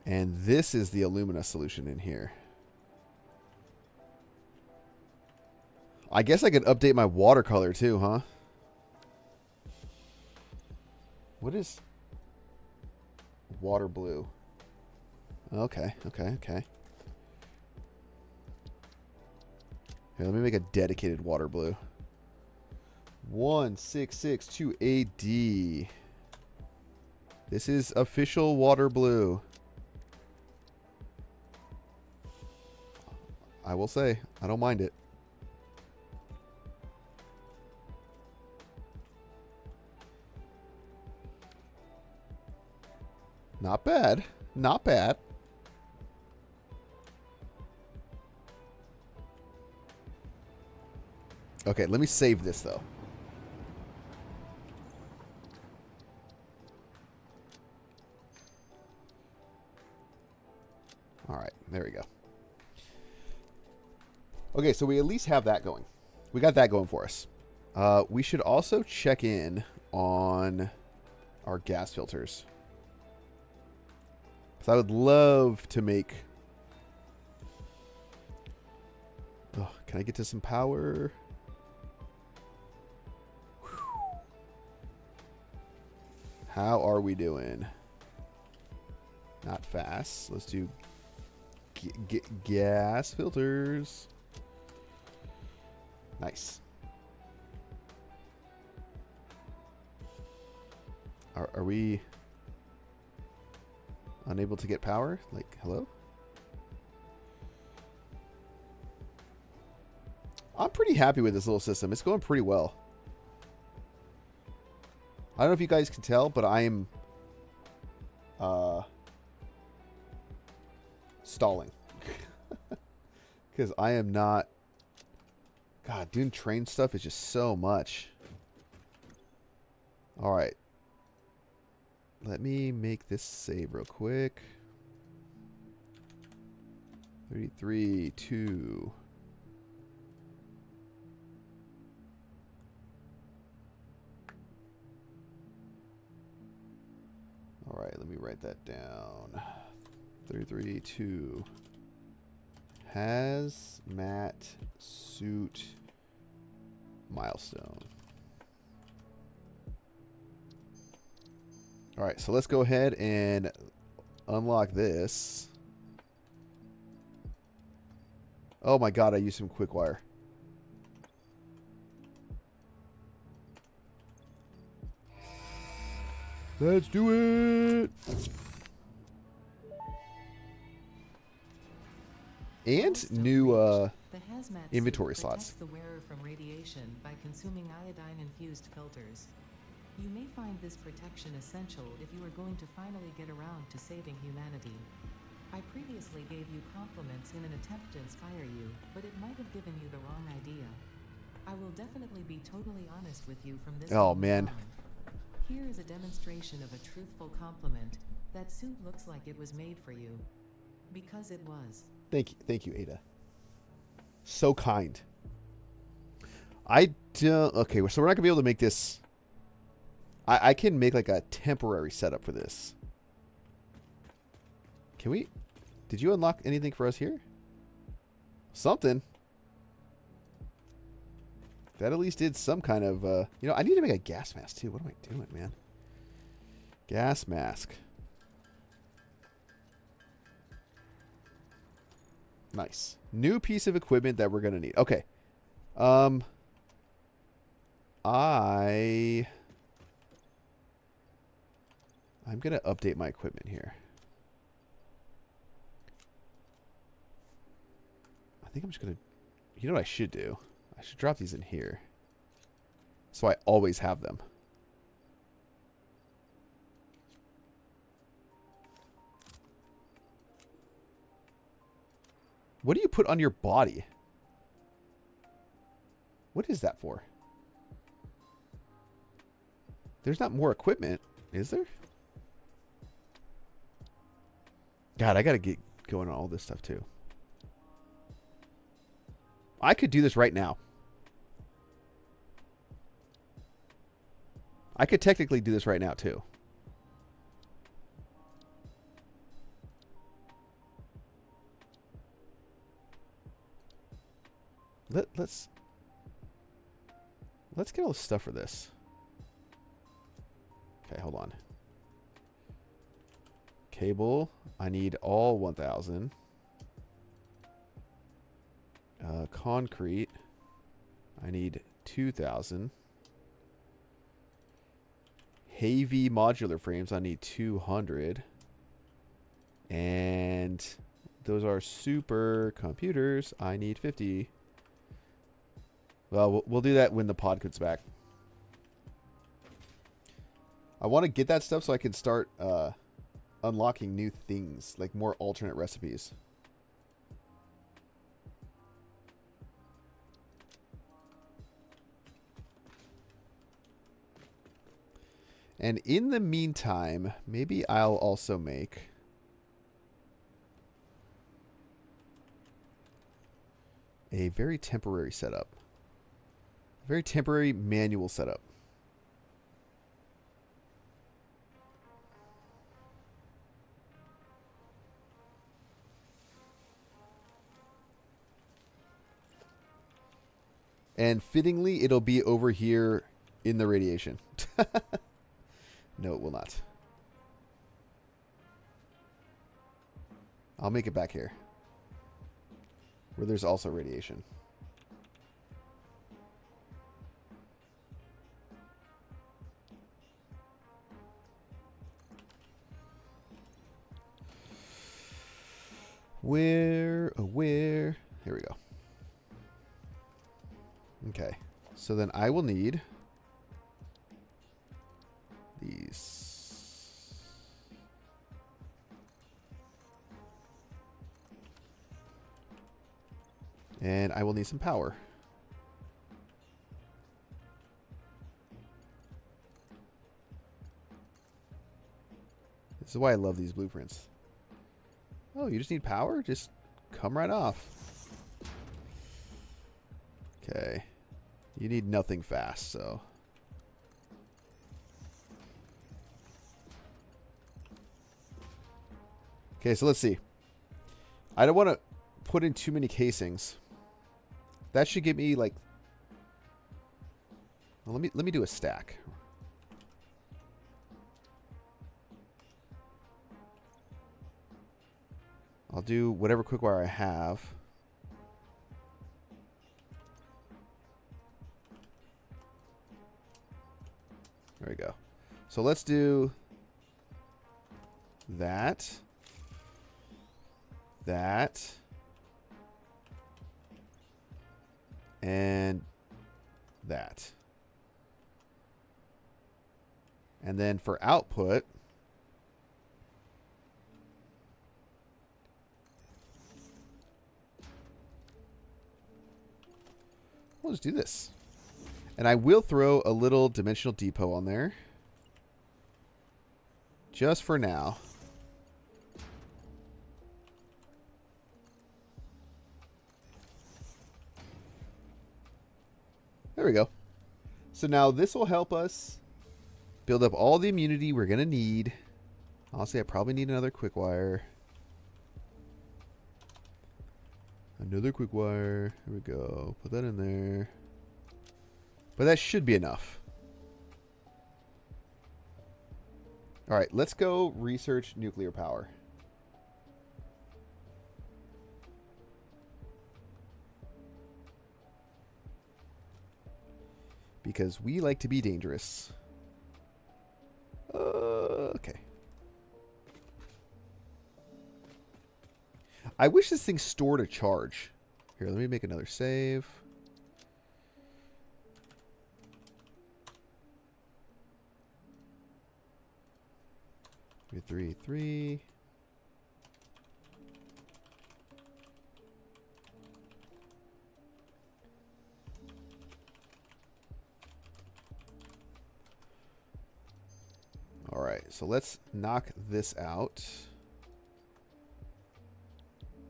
And this is the alumina solution in here. I guess I could update my watercolor too, huh? What is water blue? Okay, okay, okay. Here, let me make a dedicated water blue. 1662AD. This is official water blue. I will say, I don't mind it. Not bad. Not bad. Okay, let me save this, though. All right, there we go. Okay, so we at least have that going. We got that going for us. We should also check in on our gas filters. Because I would love to make... Oh, can I get to some power? Whew. How are we doing? Not fast. Let's do gas filters. Nice. Are we unable to get power? Like, hello? I'm pretty happy with this little system. It's going pretty well. I don't know if you guys can tell, but I am stalling. Because I am not... God, doing train stuff is just so much. All right. Let me make this save real quick. 33, 2. All right, let me write that down. 33, 2. Hazmat suit milestone. All right, so let's go ahead and unlock this. Oh my God, I used some quick wire. Let's do it. And new inventory slots. The wearer from radiation by consuming iodine-infused filters. You may find this protection essential if you are going to finally get around to saving humanity. I previously gave you compliments in an attempt to inspire you, but it might have given you the wrong idea. I will definitely be totally honest with you from this Oh, moment man. on. Here is a demonstration of a truthful compliment. That suit looks like it was made for you. Because it was. Thank you, Ada. So kind. I don't... Okay, so we're not going to be able to make this... I can make like a temporary setup for this. Can we... Did you unlock anything for us here? Something. That at least did some kind of... you know, I need to make a gas mask too. What am I doing, man? Gas mask. Nice. New piece of equipment that we're going to need. Okay. I'm going to update my equipment here. I think I'm just going to... You know what I should do? I should drop these in here. So I always have them. What do you put on your body? What is that for? There's not more equipment, is there? God, I got to get going on all this stuff too. I could do this right now. I could technically do this right now too. Let's get all the stuff for this. Okay, hold on. Cable. I need all 1,000. Concrete. I need 2,000. Heavy modular frames. I need 200. And those are super computers. I need 50. Well, we'll do that when the pod comes back. I want to get that stuff so I can start unlocking new things, like more alternate recipes. And in the meantime, maybe I'll also make a very temporary setup. A very temporary manual setup. And fittingly, it'll be over here in the radiation. No, it will not. I'll make it back here, where there's also radiation. Where? Here we go. Okay. So then I will need these. And I will need some power. This is why I love these blueprints. Oh, you just need power? Just come right off. Okay. You need nothing fast, so. Okay, so let's see. I don't want to put in too many casings. That should give me like... Well, let me do a stack. I'll do whatever quickwire I have. There we go. So let's do that. That. And that. And then for output, we'll just do this. And I will throw a little dimensional depot on there. Just for now. There we go. So now this will help us build up all the immunity we're going to need. Honestly, I probably need another quick wire. Another quick wire. Here we go. Put that in there. But that should be enough. All right, let's go research nuclear power. Because we like to be dangerous. Okay. I wish this thing stored a charge. Here, let me make another save. Three. All right, so let's knock this out.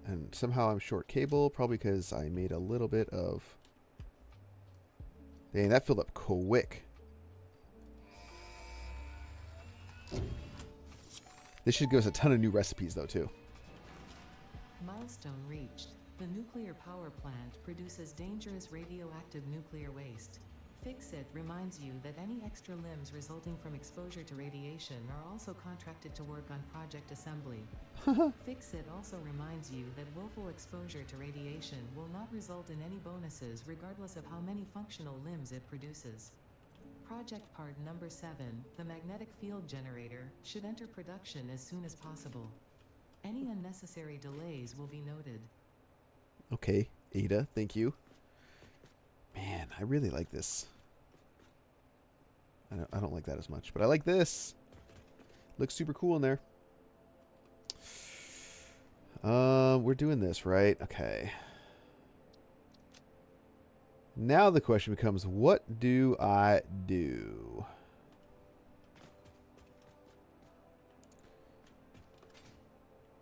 And somehow I'm short cable, probably because I made a little bit of... Dang, that filled up quick. This should give us a ton of new recipes, though, too. Milestone reached. The nuclear power plant produces dangerous radioactive nuclear waste. Fix-It reminds you that any extra limbs resulting from exposure to radiation are also contracted to work on Project Assembly. Fix-It also reminds you that willful exposure to radiation will not result in any bonuses regardless of how many functional limbs it produces. Project part number 7, the magnetic field generator, should enter production as soon as possible. Any unnecessary delays will be noted. Okay, Ada, thank you. Man, I really like this. I don't like that as much, but I like this. Looks super cool in there. We're doing this, right? Okay. Now the question becomes, what do I do?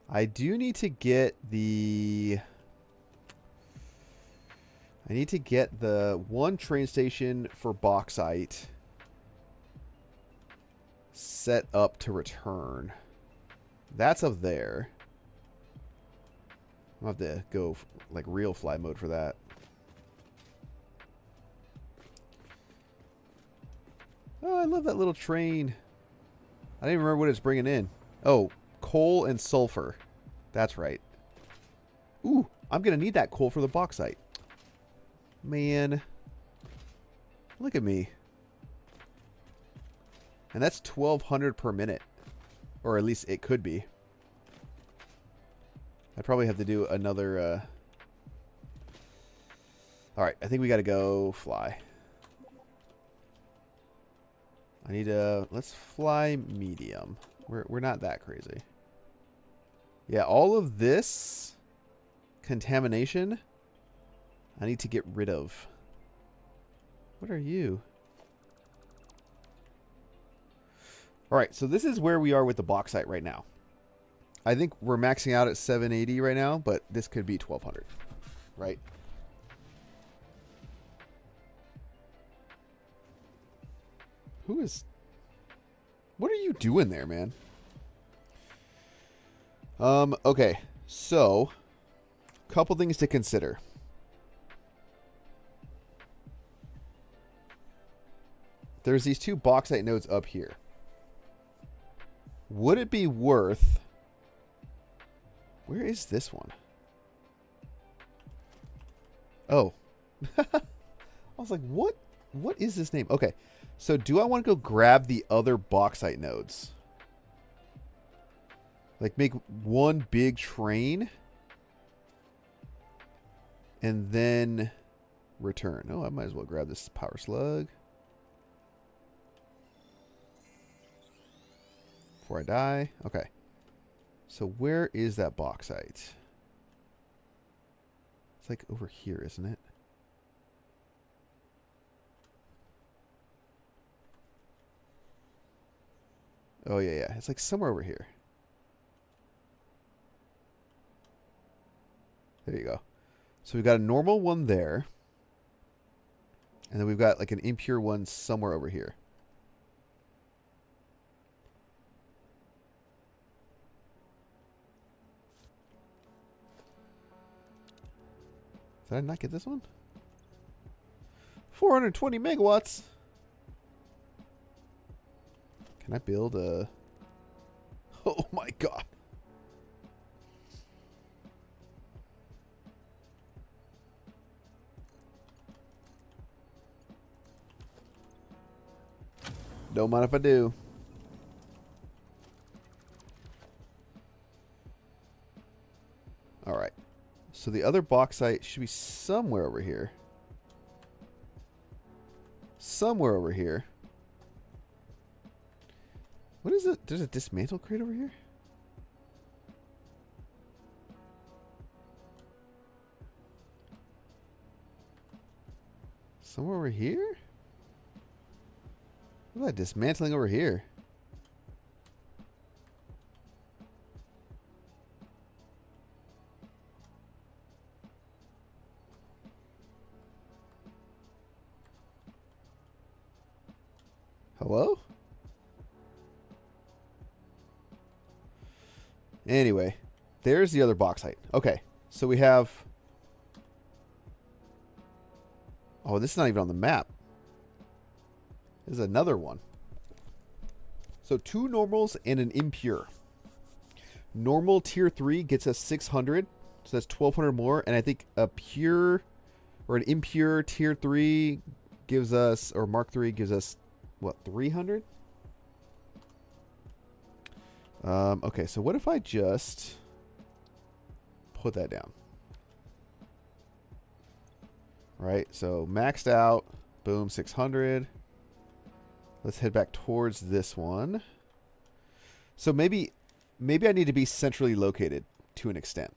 I do need to get the... I need to get the one train station for bauxite set up to return. That's up there. I'll have to go like real fly mode for that. Oh, I love that little train. I don't even remember what it's bringing in. Oh, coal and sulfur. That's right. Ooh, I'm going to need that coal for the bauxite. Man. Look at me. And that's 1,200 per minute. Or at least it could be. I'd probably have to do another... Alright, I think we got to go fly. I need to... Let's fly medium. We're not that crazy. Yeah, all of this contamination I need to get rid of. What are you? Alright, so this is where we are with the bauxite right now. I think we're maxing out at 780 right now, but this could be 1,200. Right? Who is... What are you doing there, man? Okay. So, couple things to consider. There's these two bauxite nodes up here. Would it be worth... Where is this one? Oh. I was like, what? What is this name? Okay. So do I want to go grab the other bauxite nodes? Like make one big train? And then return. Oh, I might as well grab this power slug. before I die. Okay. So where is that bauxite? It's like over here, isn't it? Oh, yeah, yeah. It's like somewhere over here. There you go. So we've got a normal one there. And then we've got like an impure one somewhere over here. Did I not get this one? 420 megawatts. Can I build a... Oh my god. Don't mind if I do. Alright. So the other bauxite should be somewhere over here. Somewhere over here. What is it? There's a dismantle crate over here? Somewhere over here? What about dismantling over here? Hello? Anyway, there's the other bauxite. Okay, so we have... Oh, this is not even on the map. This is another one. So 2 normals and an impure. Normal tier 3 gets us 600. So that's 1,200 more. And I think a pure or an impure tier 3 gives us, or Mark 3 gives us, what, 300? Okay, so what if I just put that down? Right, so maxed out. Boom, 600. Let's head back towards this one. So maybe I need to be centrally located to an extent.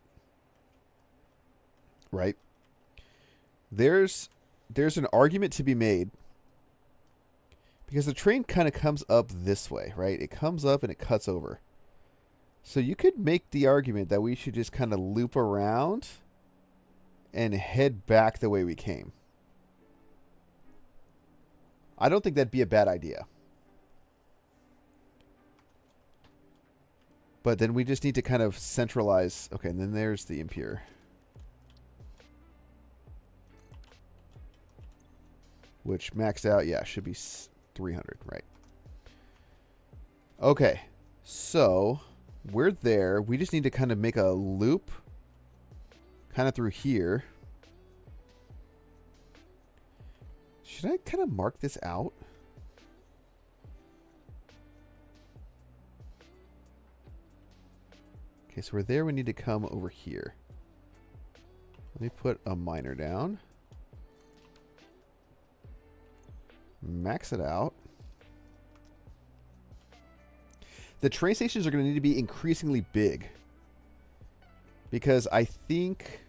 Right? There's an argument to be made because the train kind of comes up this way, right? It comes up and it cuts over. So you could make the argument that we should just kind of loop around and head back the way we came. I don't think that'd be a bad idea. But then we just need to kind of centralize. Okay, and then there's the impure. Which maxed out, yeah, should be 300, right? Okay, so we're there. We just need to kind of make a loop kind of through here. Should I kind of mark this out? Okay, so we're there. We need to come over here. Let me put a miner down. Max it out. The train stations are going to need to be increasingly big. Because I think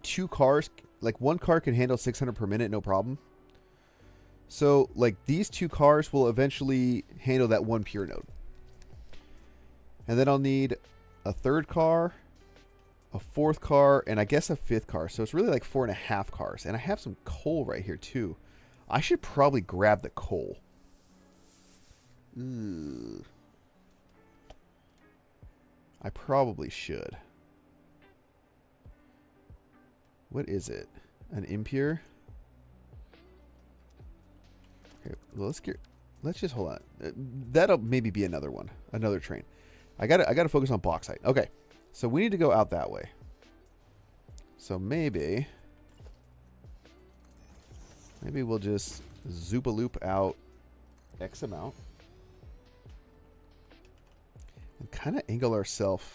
2 cars, like 1 car can handle 600 per minute, no problem. So, like, these 2 cars will eventually handle that 1 pure node. And then I'll need a 3rd car, a 4th car, and I guess a 5th car. So it's really like 4.5 cars. And I have some coal right here, too. I should probably grab the coal. Ugh. I probably should. What is it? An impure? Okay, well, let's just hold on. That'll maybe be another one, another train. I gotta focus on bauxite. Okay, so we need to go out that way. So maybe we'll just zoop a loop out X amount. And kind of angle ourselves,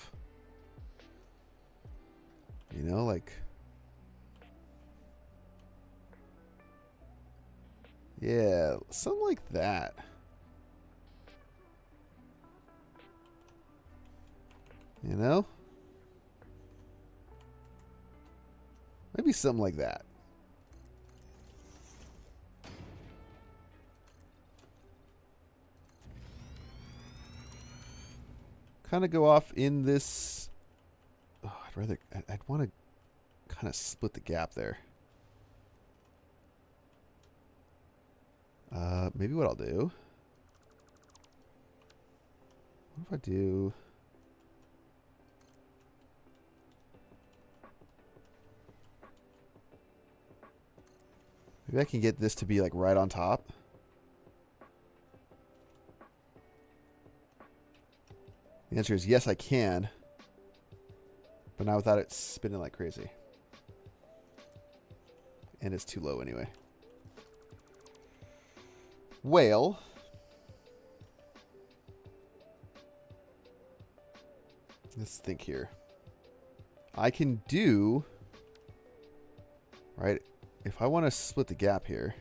you know, like, yeah, something like that. You know? Maybe something like that. Kind of go off in this. Oh, I'd want to kind of split the gap there. Maybe what I'll do. What if I do? Maybe I can get this to be like right on top. The answer is yes, I can. But not without it spinning like crazy. And it's too low anyway. Well, let's think here. I can do, right, if I want to split the gap here,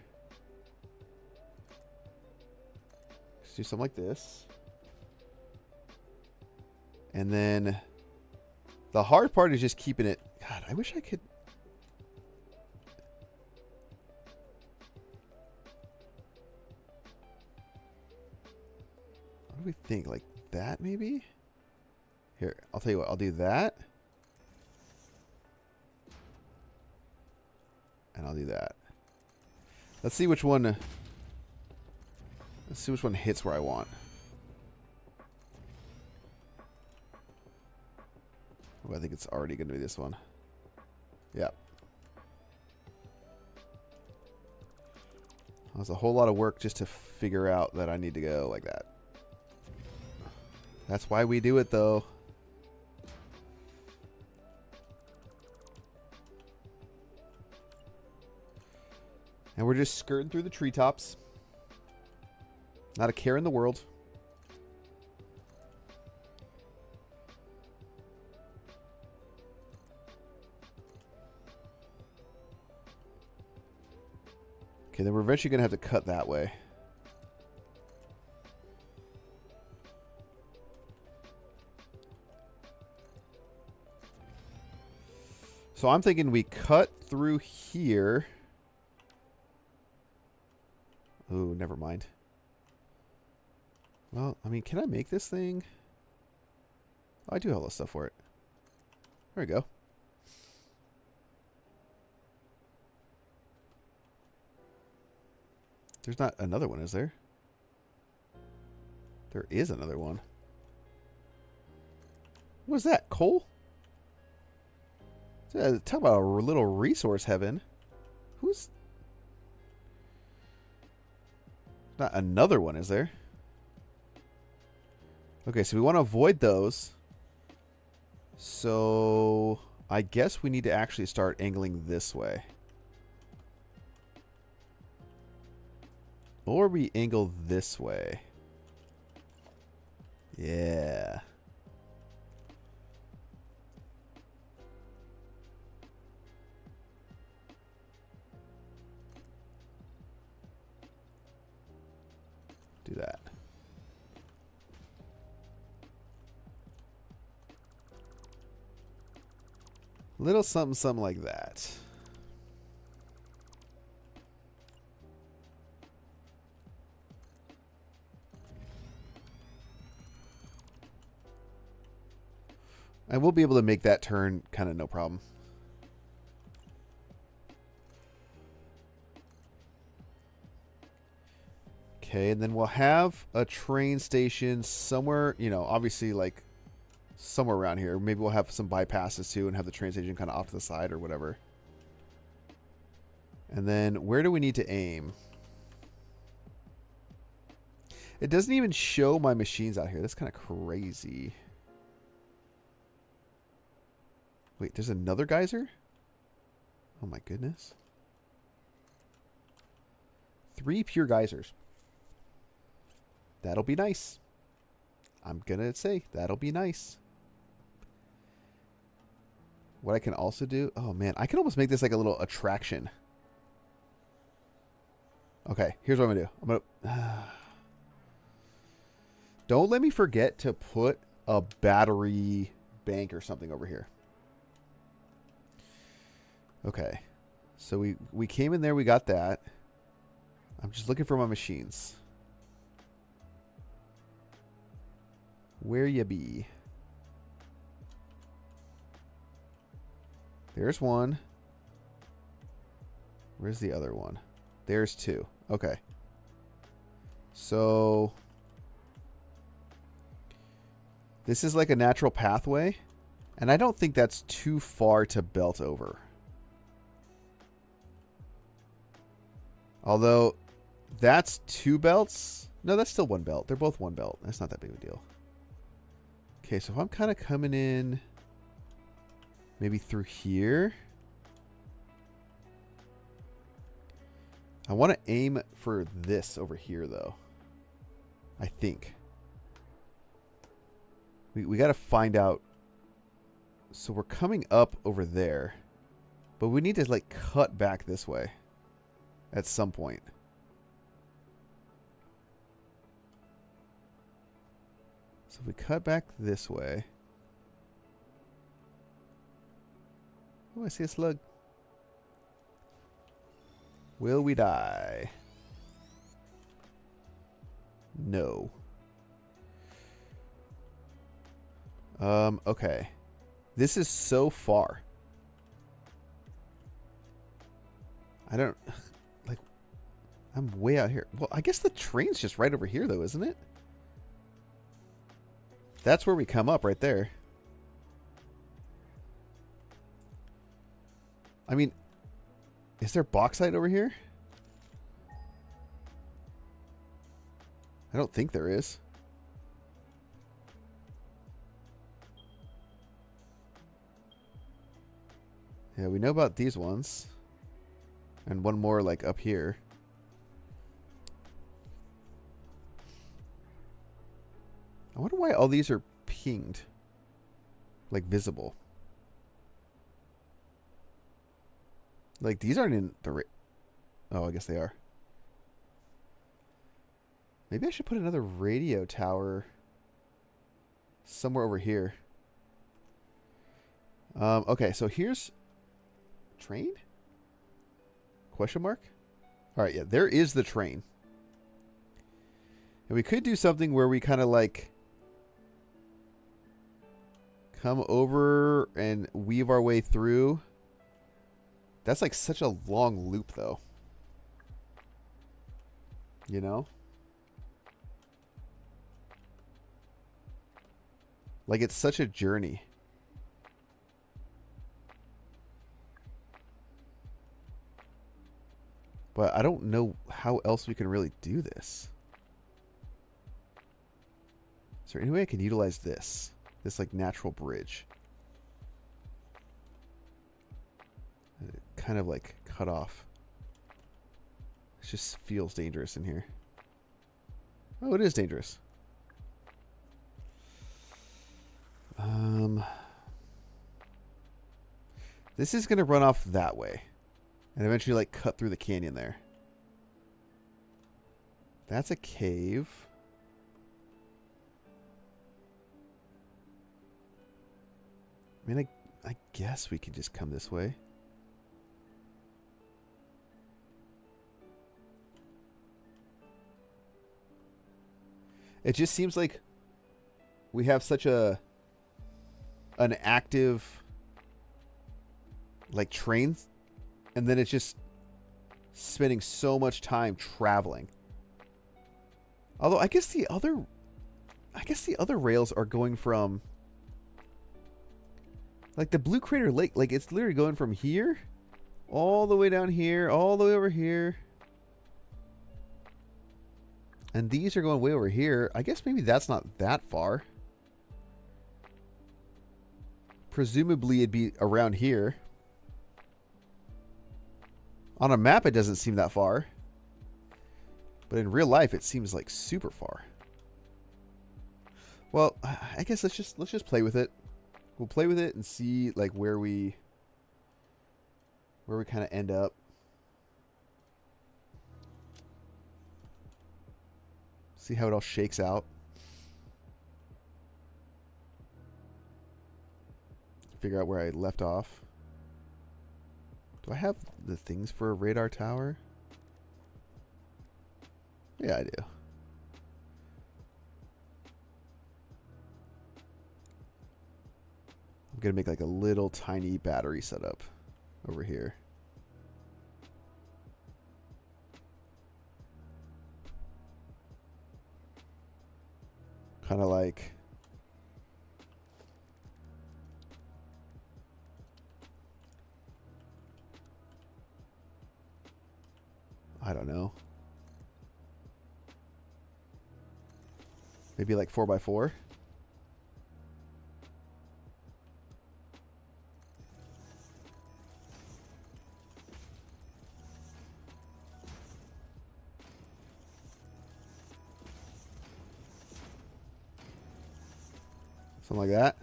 let's do something like this. And then the hard part is just keeping it. God, I wish I could. What do we think? Like that, maybe? Here, I'll tell you what. I'll do that. And I'll do that. Let's see which one. Let's see which one hits where I want. Oh, I think it's already going to be this one. Yep. That's a whole lot of work just to figure out that I need to go like that. That's why we do it, though. And we're just skirting through the treetops. Not a care in the world. Okay, then we're eventually going to have to cut that way. So I'm thinking we cut through here. Oh, never mind. Well, I mean, can I make this thing? Oh, I do have all the stuff for it. There we go. There's not another one, is there? There is another one. What is that? Coal? Talk about a little resource heaven. Who's... Not another one, is there? Okay, so we want to avoid those. So I guess we need to actually start angling this way. Or we angle this way. Yeah. Do that. Little something, something like that. And we'll be able to make that turn kind of no problem. Okay, and then we'll have a train station somewhere, you know, obviously like somewhere around here. Maybe we'll have some bypasses too and have the train station kind of off to the side or whatever. And then where do we need to aim? It doesn't even show my machines out here. That's kind of crazy. Wait, there's another geyser? Oh my goodness. 3 pure geysers. That'll be nice. I'm gonna say that'll be nice. What I can also do... Oh man, I can almost make this like a little attraction. Okay, here's what I'm gonna do. I'm gonna... Don't let me forget to put a battery bank or something over here. Okay. So we came in there, we got that. I'm just looking for my machines. Where you be? There's one. Where's the other one? There's two. Okay. So this is like a natural pathway, and I don't think that's too far to belt over. Although that's 2 belts. No, that's still 1 belt. They're both 1 belt. That's not that big of a deal. Okay, so if I'm kind of coming in maybe through here. I want to aim for this over here, though. I think. We got to find out. So we're coming up over there. But we need to, like, cut back this way. At some point. So if we cut back this way. Oh, I see a slug. Will we die? No. Okay. This is so far. I don't... Like, I'm way out here. Well, I guess the train's just right over here, though, isn't it? That's where we come up, right there. I mean, is there bauxite over here? I don't think there is. Yeah, we know about these ones. And one more, like, up here. I wonder why all these are pinged. Like, visible. Like, these aren't in the... Oh, I guess they are. Maybe I should put another radio tower somewhere over here. Okay, so here's... Train? Question mark? Alright, yeah, there is the train. And we could do something where we kind of, like... come over and weave our way through. That's like such a long loop, though. You know? Like, it's such a journey. But I don't know how else we can really do this. Is there any way I can utilize this? This, like, natural bridge. Kind of, like, cut off. It just feels dangerous in here. Oh, it is dangerous. This is going to run off that way. And eventually, like, cut through the canyon there. That's a cave. I mean, I guess we could just come this way. It just seems like we have such an active, like, trains, and then it's just spending so much time traveling. Although I guess the other rails are going from, like, the Blue Crater Lake, like, it's literally going from here all the way down here, all the way over here. And these are going way over here. I guess maybe that's not that far. Presumably it'd be around here. On a map it doesn't seem that far. But in real life it seems like super far. Well, I guess let's just play with it. We'll play with it and see, like, where we kind of end up. See how it all shakes out. figure out where I left off. Do I have the things for a radar tower? Yeah, I do. I'm going to make like a little tiny battery setup over here. Kind of like... I don't know. Maybe like 4x4. Something like that.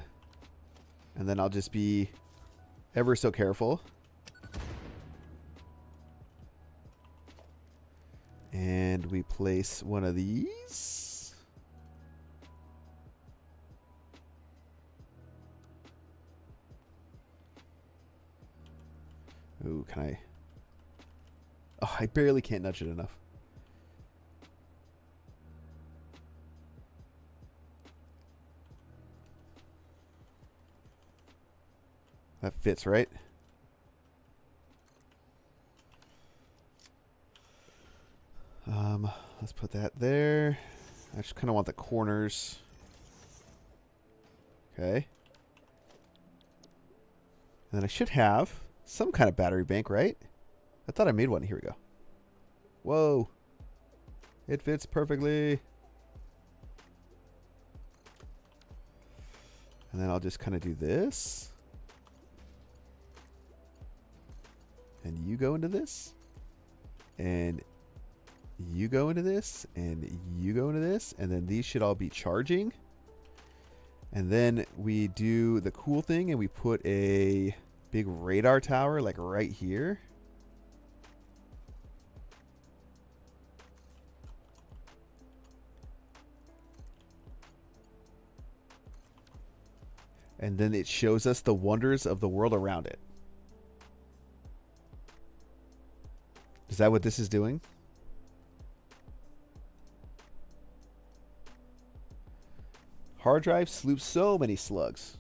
And then I'll just be ever so careful. And we place one of these. Ooh, can I? Oh, I barely can't nudge it enough. That fits, right? Let's put that there. I just kind of want the corners. Okay. And then I should have some kind of battery bank, right? I thought I made one. Here we go. Whoa. It fits perfectly. And then I'll just kind of do this. And you go into this. And you go into this. And you go into this. And then these should all be charging. And then we do the cool thing and we put a big radar tower like right here. And then it shows us the wonders of the world around it. Is that what this is doing? Hard drive sloops so many slugs.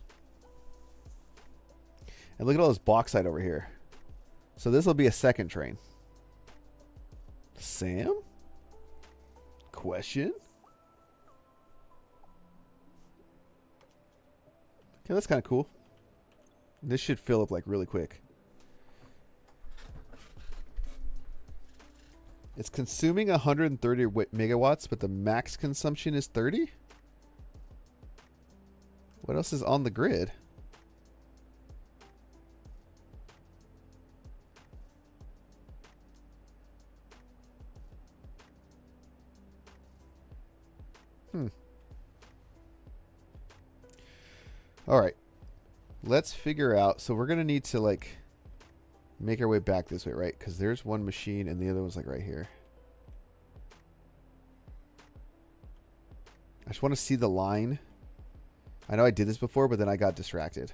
And look at all this bauxite over here. So this will be a second train. Sam? Question? Okay, that's kind of cool. This should fill up like really quick. It's consuming 130 megawatts, but the max consumption is 30? What else is on the grid? All right. Let's figure out. So we're going to need to like make our way back this way, right? Because there's one machine and the other one's like right here. I just want to see the line. I know I did this before, but then I got distracted.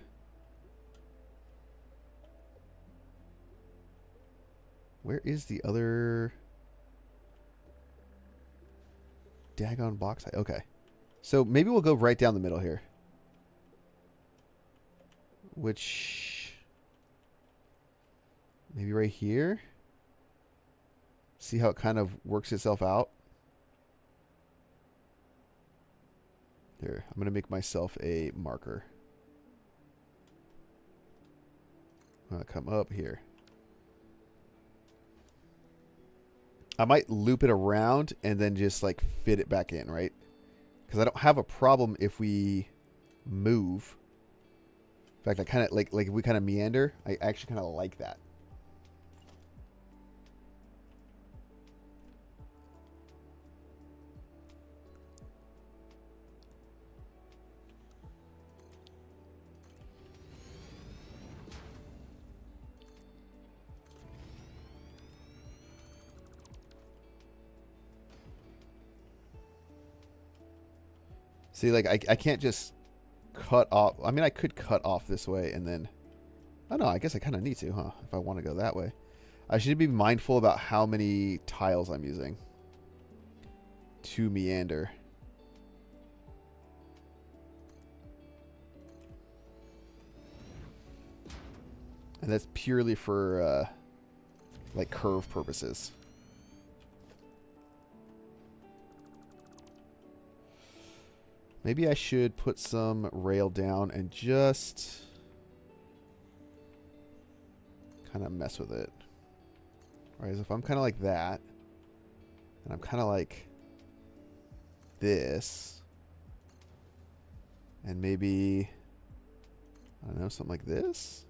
Where is the other daggone bauxite? Okay. So maybe we'll go right down the middle here. Which, maybe right here. See how it kind of works itself out. Here, I'm going to make myself a marker. I'm going to come up here. I might loop it around and then just like fit it back in, right? Because I don't have a problem if we move. In fact, I kind of like if we kind of meander, I actually kind of like that. See, like I can't just cut off. I mean, I could cut off this way and then... Oh, no, I guess I kind of need to, huh? If I want to go that way. I should be mindful about how many tiles I'm using to meander. And that's purely for, like, curve purposes. Maybe I should put some rail down and just kind of mess with it. Right, as if I'm kind of like that, and I'm kind of like this, and maybe, I don't know, something like this.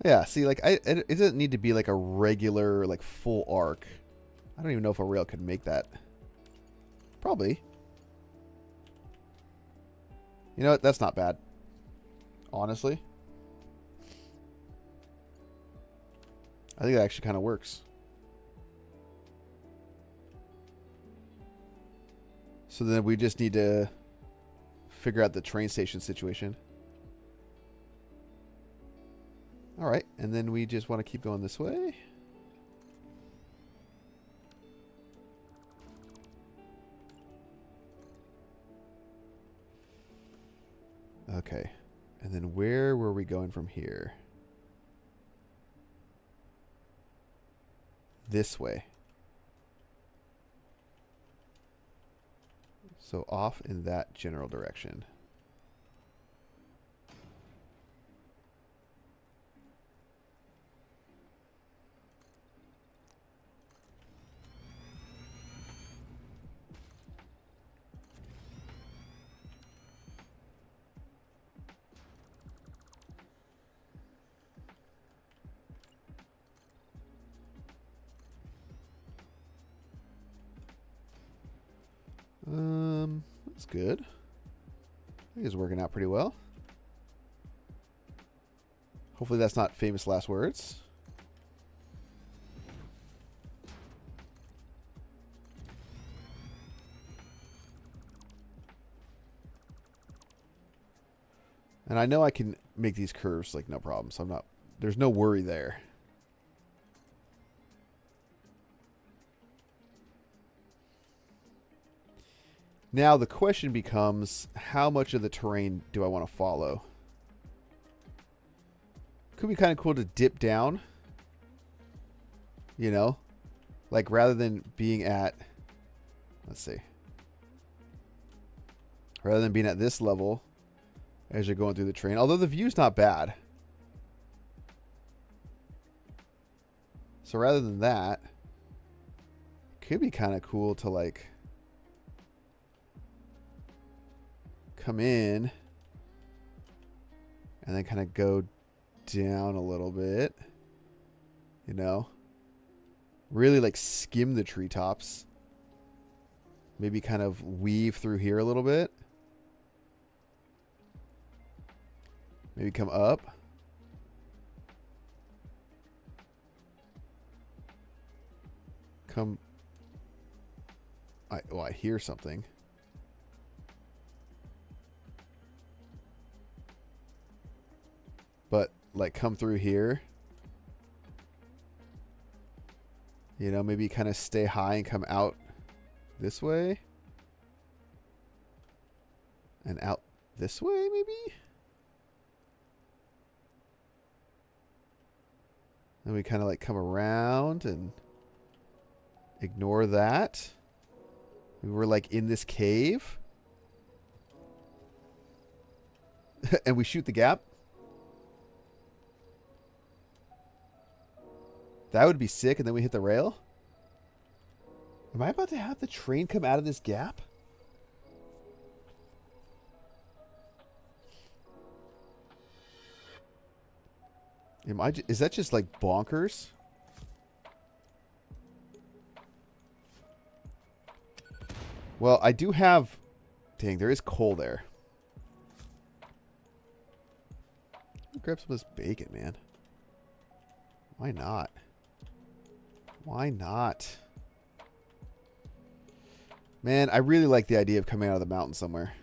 Yeah, see, like, it doesn't need to be like a regular, like, full arc. I don't even know if a rail could make that. Probably. You know what? That's not bad. Honestly. I think that actually kind of works. So then we just need to figure out the train station situation. All right, and then we just want to keep going this way. Okay, and then where were we going from here? This way. So off in that general direction. That's good. I think it's working out pretty well. Hopefully that's not famous last words. And I know I can make these curves like no problem, so I'm not, there's no worry there. Now the question becomes, how much of the terrain do I want to follow? Could be kind of cool to dip down. You know? Like rather than being at, let's see. Rather than being at this level as you're going through the train. Although the view's not bad. So rather than that, it could be kind of cool to like come in and then kind of go down a little bit, you know, really like skim the treetops, maybe kind of weave through here a little bit, maybe come up, come, I hear something. But like come through here, you know, maybe kind of stay high and come out this way and out this way, maybe. Then we kind of like come around and ignore that. We're like in this cave and we shoot the gap. That would be sick, and then we hit the rail. Am I about to have the train come out of this gap? Is that just like bonkers? Well, I do have... Dang, there is coal there. Grab some of this bacon, man. Why not? Why not? Man, I really like the idea of coming out of the mountain somewhere.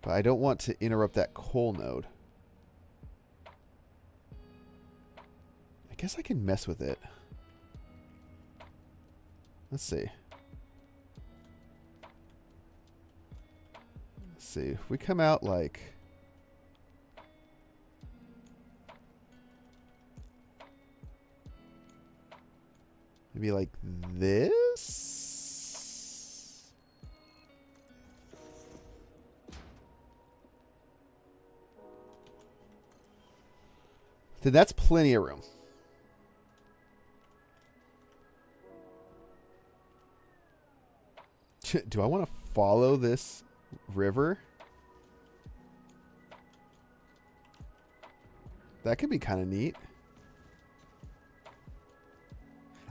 But I don't want to interrupt that coal node. I guess I can mess with it. Let's see. Let's see. If we come out like... maybe like this? Then that's plenty of room. Do I want to follow this river? That could be kind of neat.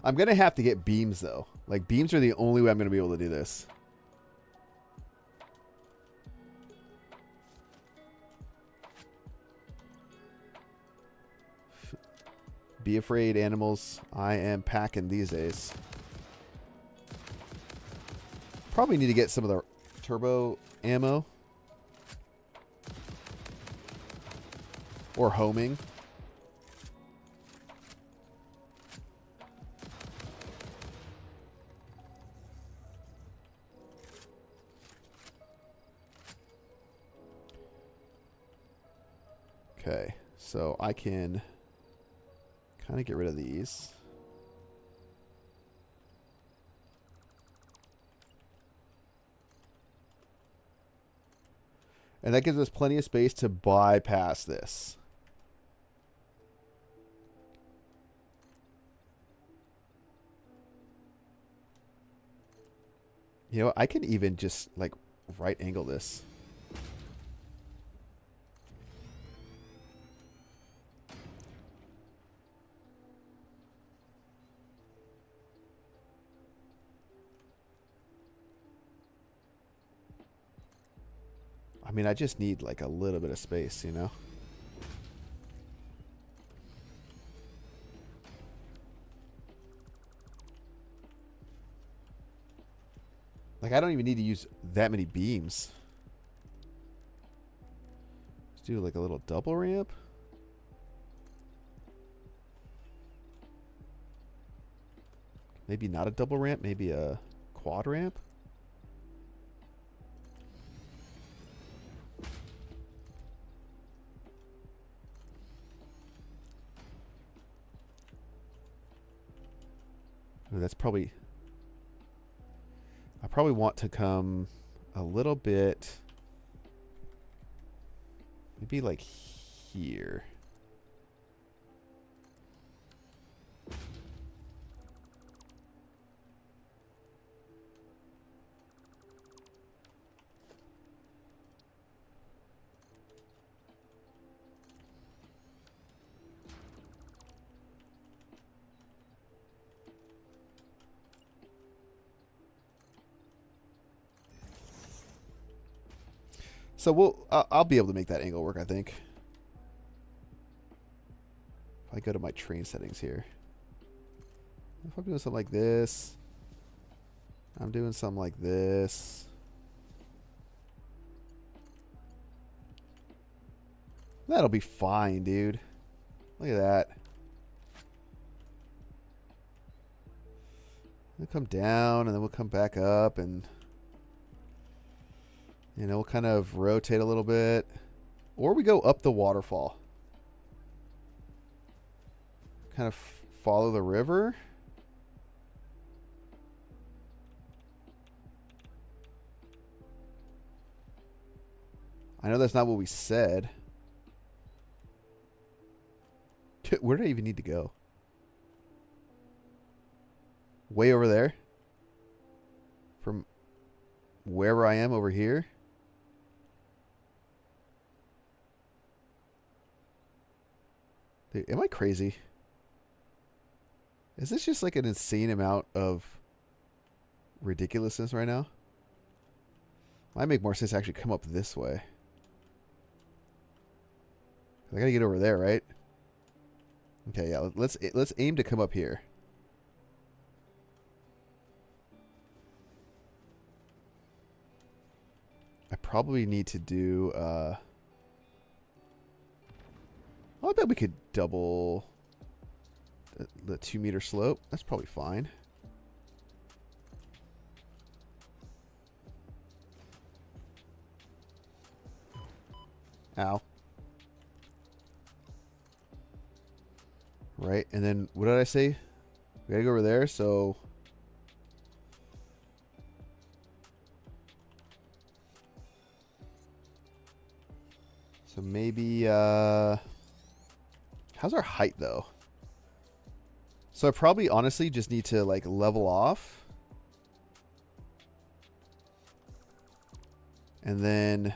I'm going to have to get beams, though. Like, beams are the only way I'm going to be able to do this. Be afraid, animals. I am packing these days. Probably need to get some of the turbo ammo. Or homing. Okay, so I can kind of get rid of these. And that gives us plenty of space to bypass this. You know, I can even just, like, right angle this. I mean, I just need, like, a little bit of space, you know? Like, I don't even need to use that many beams. Let's do, like, a little double ramp. Maybe not a double ramp, maybe a quad ramp. Ooh, that's probably... I probably want to come a little bit... maybe like here. So I'll be able to make that angle work, I think. If I go to my train settings here. If I'm doing something like this. I'm doing something like this. That'll be fine, dude. Look at that. We'll come down and then we'll come back up and... you know, we'll kind of rotate a little bit. Or we go up the waterfall. Kind of follow the river. I know that's not what we said. Where do I even need to go? Way over there? From wherever I am over here? Dude, am I crazy? Is this just like an insane amount of ridiculousness right now? Might make more sense to actually come up this way. I gotta get over there, right? Okay, yeah. Let's aim to come up here. I probably need to do. I bet we could double the 2-meter slope. That's probably fine. Ow. Right, and then what did I say? We gotta go over there, so maybe how's our height though? So I probably honestly just need to like level off. And then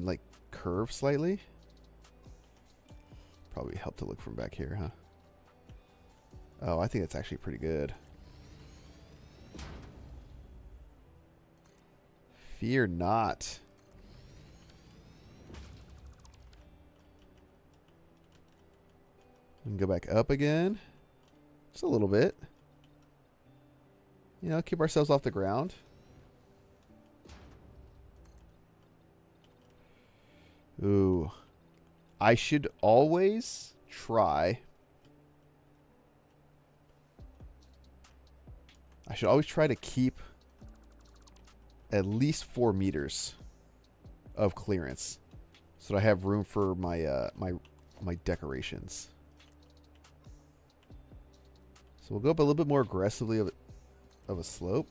like curve slightly. Probably help to look from back here, huh? Oh, I think that's actually pretty good. Fear not. We can go back up again. Just a little bit. You know, keep ourselves off the ground. Ooh. I should always try. I should always try to keep at least 4 meters of clearance so that I have room for my my decorations. So we'll go up a little bit more aggressively of a slope.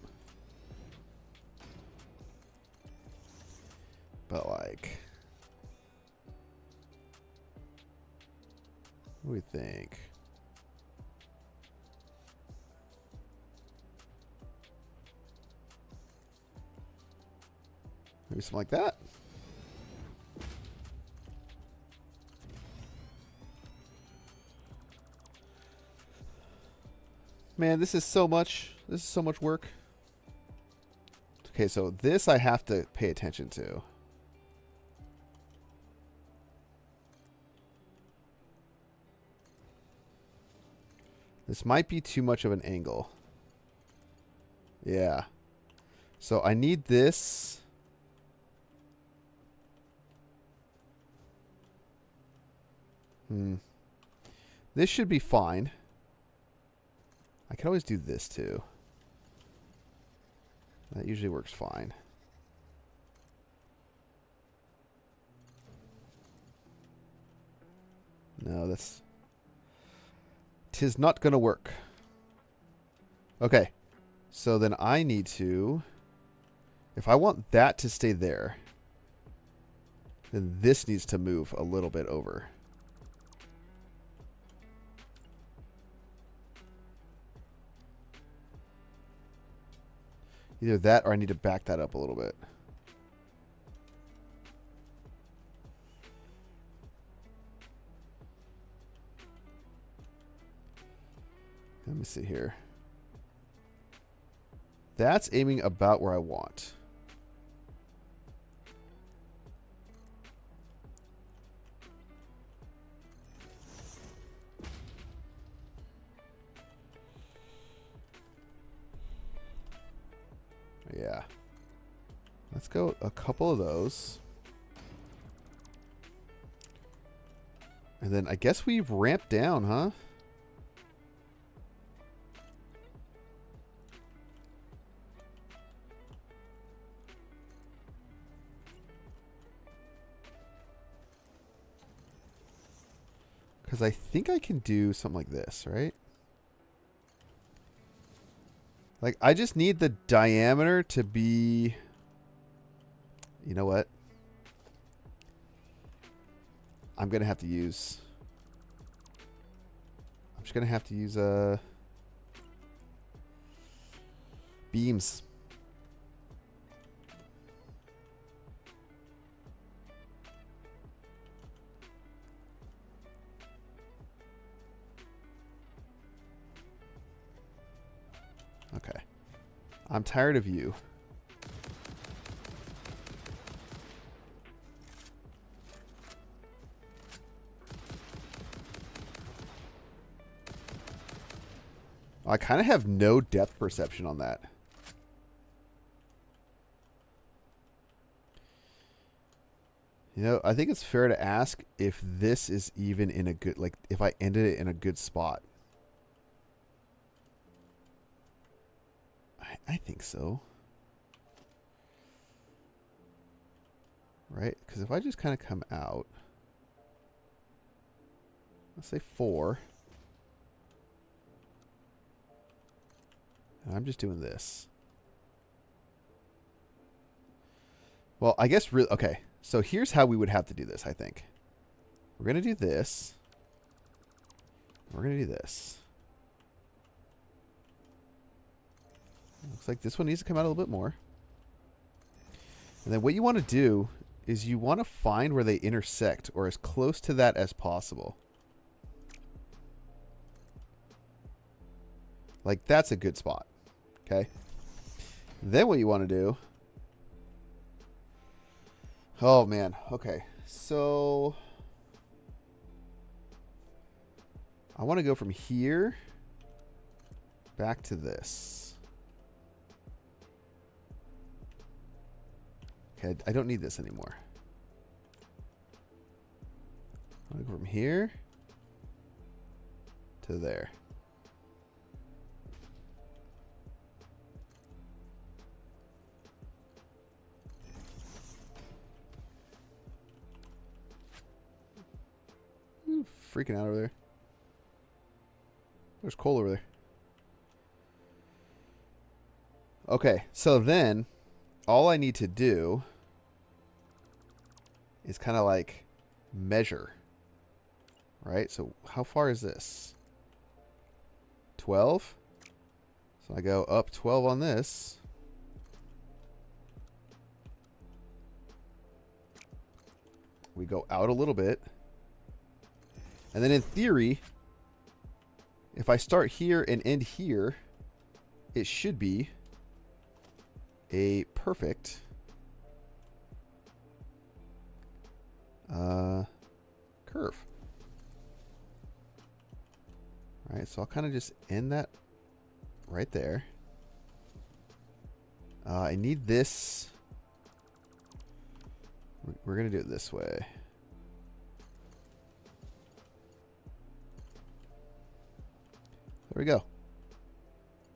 But like, what do we think? Maybe something like that. Man, this is so much. This is so much work. Okay, so this I have to pay attention to. This might be too much of an angle. Yeah. So I need this. This should be fine. I can always do this too. That usually works fine. No, that's... 'tis not gonna work. Okay. So then I need to... If I want that to stay there, then this needs to move a little bit over. Either that or I need to back that up a little bit. Let me see here. That's aiming about where I want. Yeah. Let's go a couple of those. And then I guess we've ramped down, huh? Because I think I can do something like this, right? Like, I just need the diameter to be... You know what? I'm going to have to use... I'm just going to have to use beams. Okay. I'm tired of you. I kind of have no depth perception on that. You know, I think it's fair to ask if this is even in a good, like, if I ended it in a good spot. I think so. Right? Because if I just kind of come out, let's say 4. And I'm just doing this. Well, I guess really, okay. So here's how we would have to do this, I think. We're going to do this. We're going to do this. Looks like this one needs to come out a little bit more. And then what you want to do is you want to find where they intersect, or as close to that as possible. Like, that's a good spot. Okay? Then what you want to do... Oh, man. Okay. So... I want to go from here back to this. Okay, I don't need this anymore. I want to go from here to there. Ooh, freaking out over there. There's coal over there. Okay, so then all I need to do is kind of like measure. Right? So how far is this? 12? So I go up 12 on this. We go out a little bit. And then in theory, if I start here and end here, it should be a perfect curve. All right, so I'll kind of just end that right there. I need this. We're going to do it this way. There we go.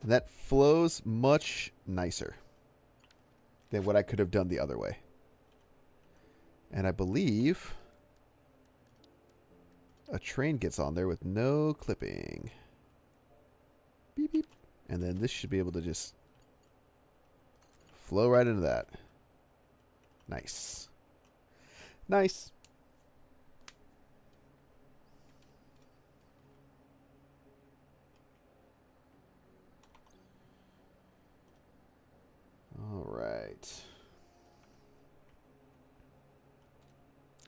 And that flows much nicer than what I could have done the other way. And I believe a train gets on there with no clipping. Beep, beep. And then this should be able to just flow right into that. Nice. Nice. All right.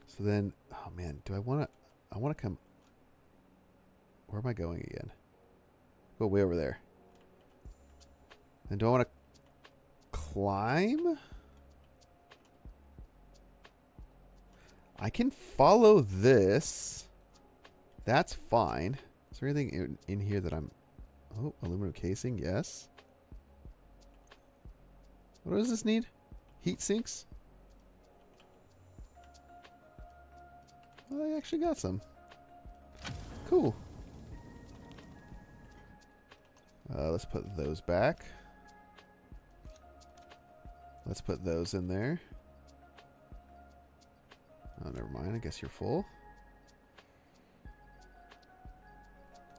So then, oh man, do I want to, I want to come, where am I going again? Go way over there. And do I want to climb? I can follow this. That's fine. Is there anything in here that I'm, oh, aluminum casing, yes. What does this need? Heat sinks? Well, I actually got some. Cool. Let's put those back. Let's put those in there. Oh, never mind. I guess you're full.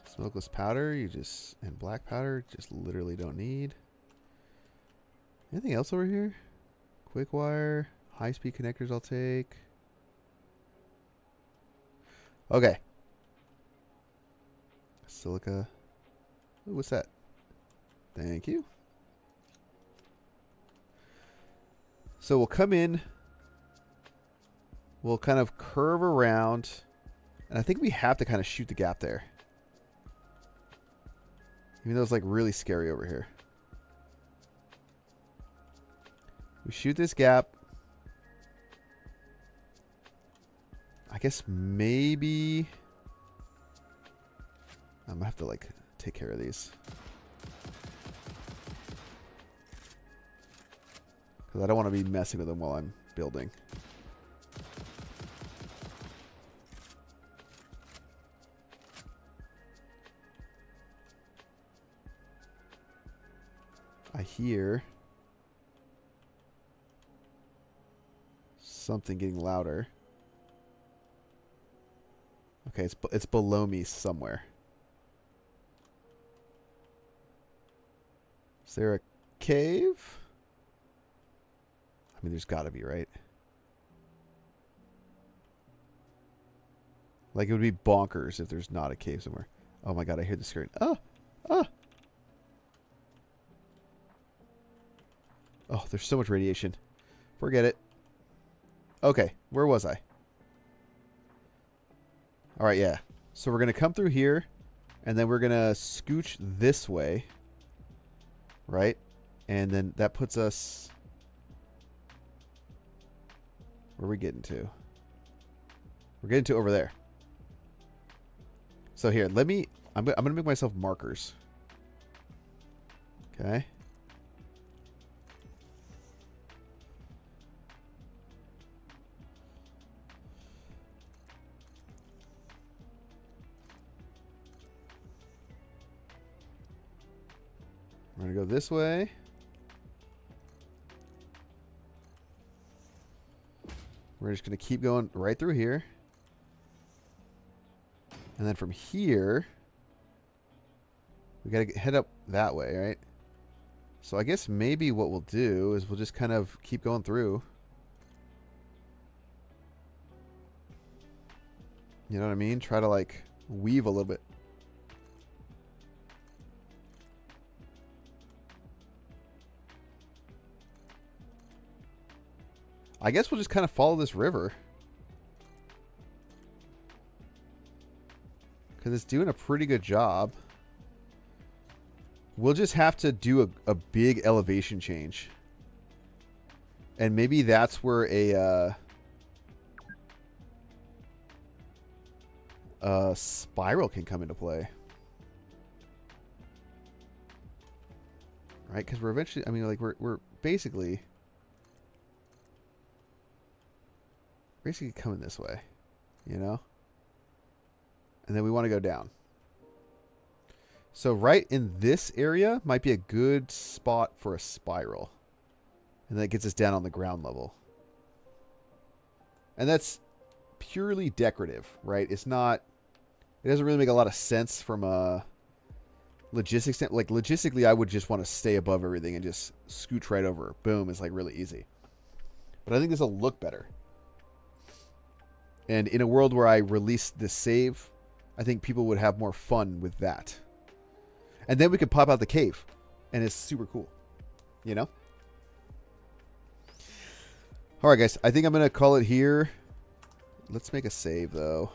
Smokeless powder, you just, and black powder, just literally don't need. Anything else over here? Quick wire, high-speed connectors I'll take. Okay. Silica. Ooh, what's that? Thank you. So we'll come in. We'll kind of curve around. And I think we have to kind of shoot the gap there. Even though it's like really scary over here. We shoot this gap. I guess maybe I'm gonna have to like take care of these. Because I don't want to be messing with them while I'm building. I hear something getting louder. Okay, it's below me somewhere. Is there a cave? I mean, there's got to be, right? Like, it would be bonkers if there's not a cave somewhere. Oh my god, I hear the scream. Oh! Oh! Oh, there's so much radiation. Forget it. Okay, where was I? Alright, yeah. So we're going to come through here, and then we're going to scooch this way. Right? And then that puts us... Where are we getting to? We're getting to over there. So here, let me... I'm going to make myself markers. Okay. We're going to go this way. We're just going to keep going right through here. And then from here, we got to head up that way, right? So I guess maybe what we'll do is we'll just kind of keep going through. You know what I mean? Try to like weave a little bit. I guess we'll just kind of follow this river. Because it's doing a pretty good job. We'll just have to do a big elevation change. And maybe that's where a spiral can come into play. Right? Because we're eventually... I mean, like, we're basically coming this way, you know? And then we want to go down. So right in this area might be a good spot for a spiral. And that gets us down on the ground level. And that's purely decorative, right? It's not... It doesn't really make a lot of sense from a logistics standpoint. Like, logistically, I would just want to stay above everything and just scooch right over. Boom, it's like really easy. But I think this will look better. And in a world where I release this save, I think people would have more fun with that. And then we could pop out the cave. And it's super cool. You know? Alright, guys. I think I'm going to call it here. Let's make a save, though.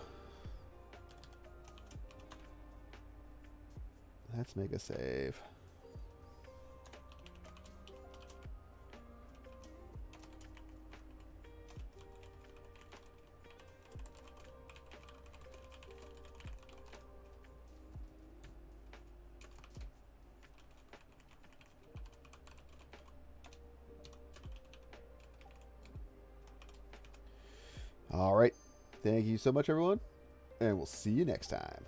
Let's make a save. All right. Thank you so much, everyone. And we'll see you next time.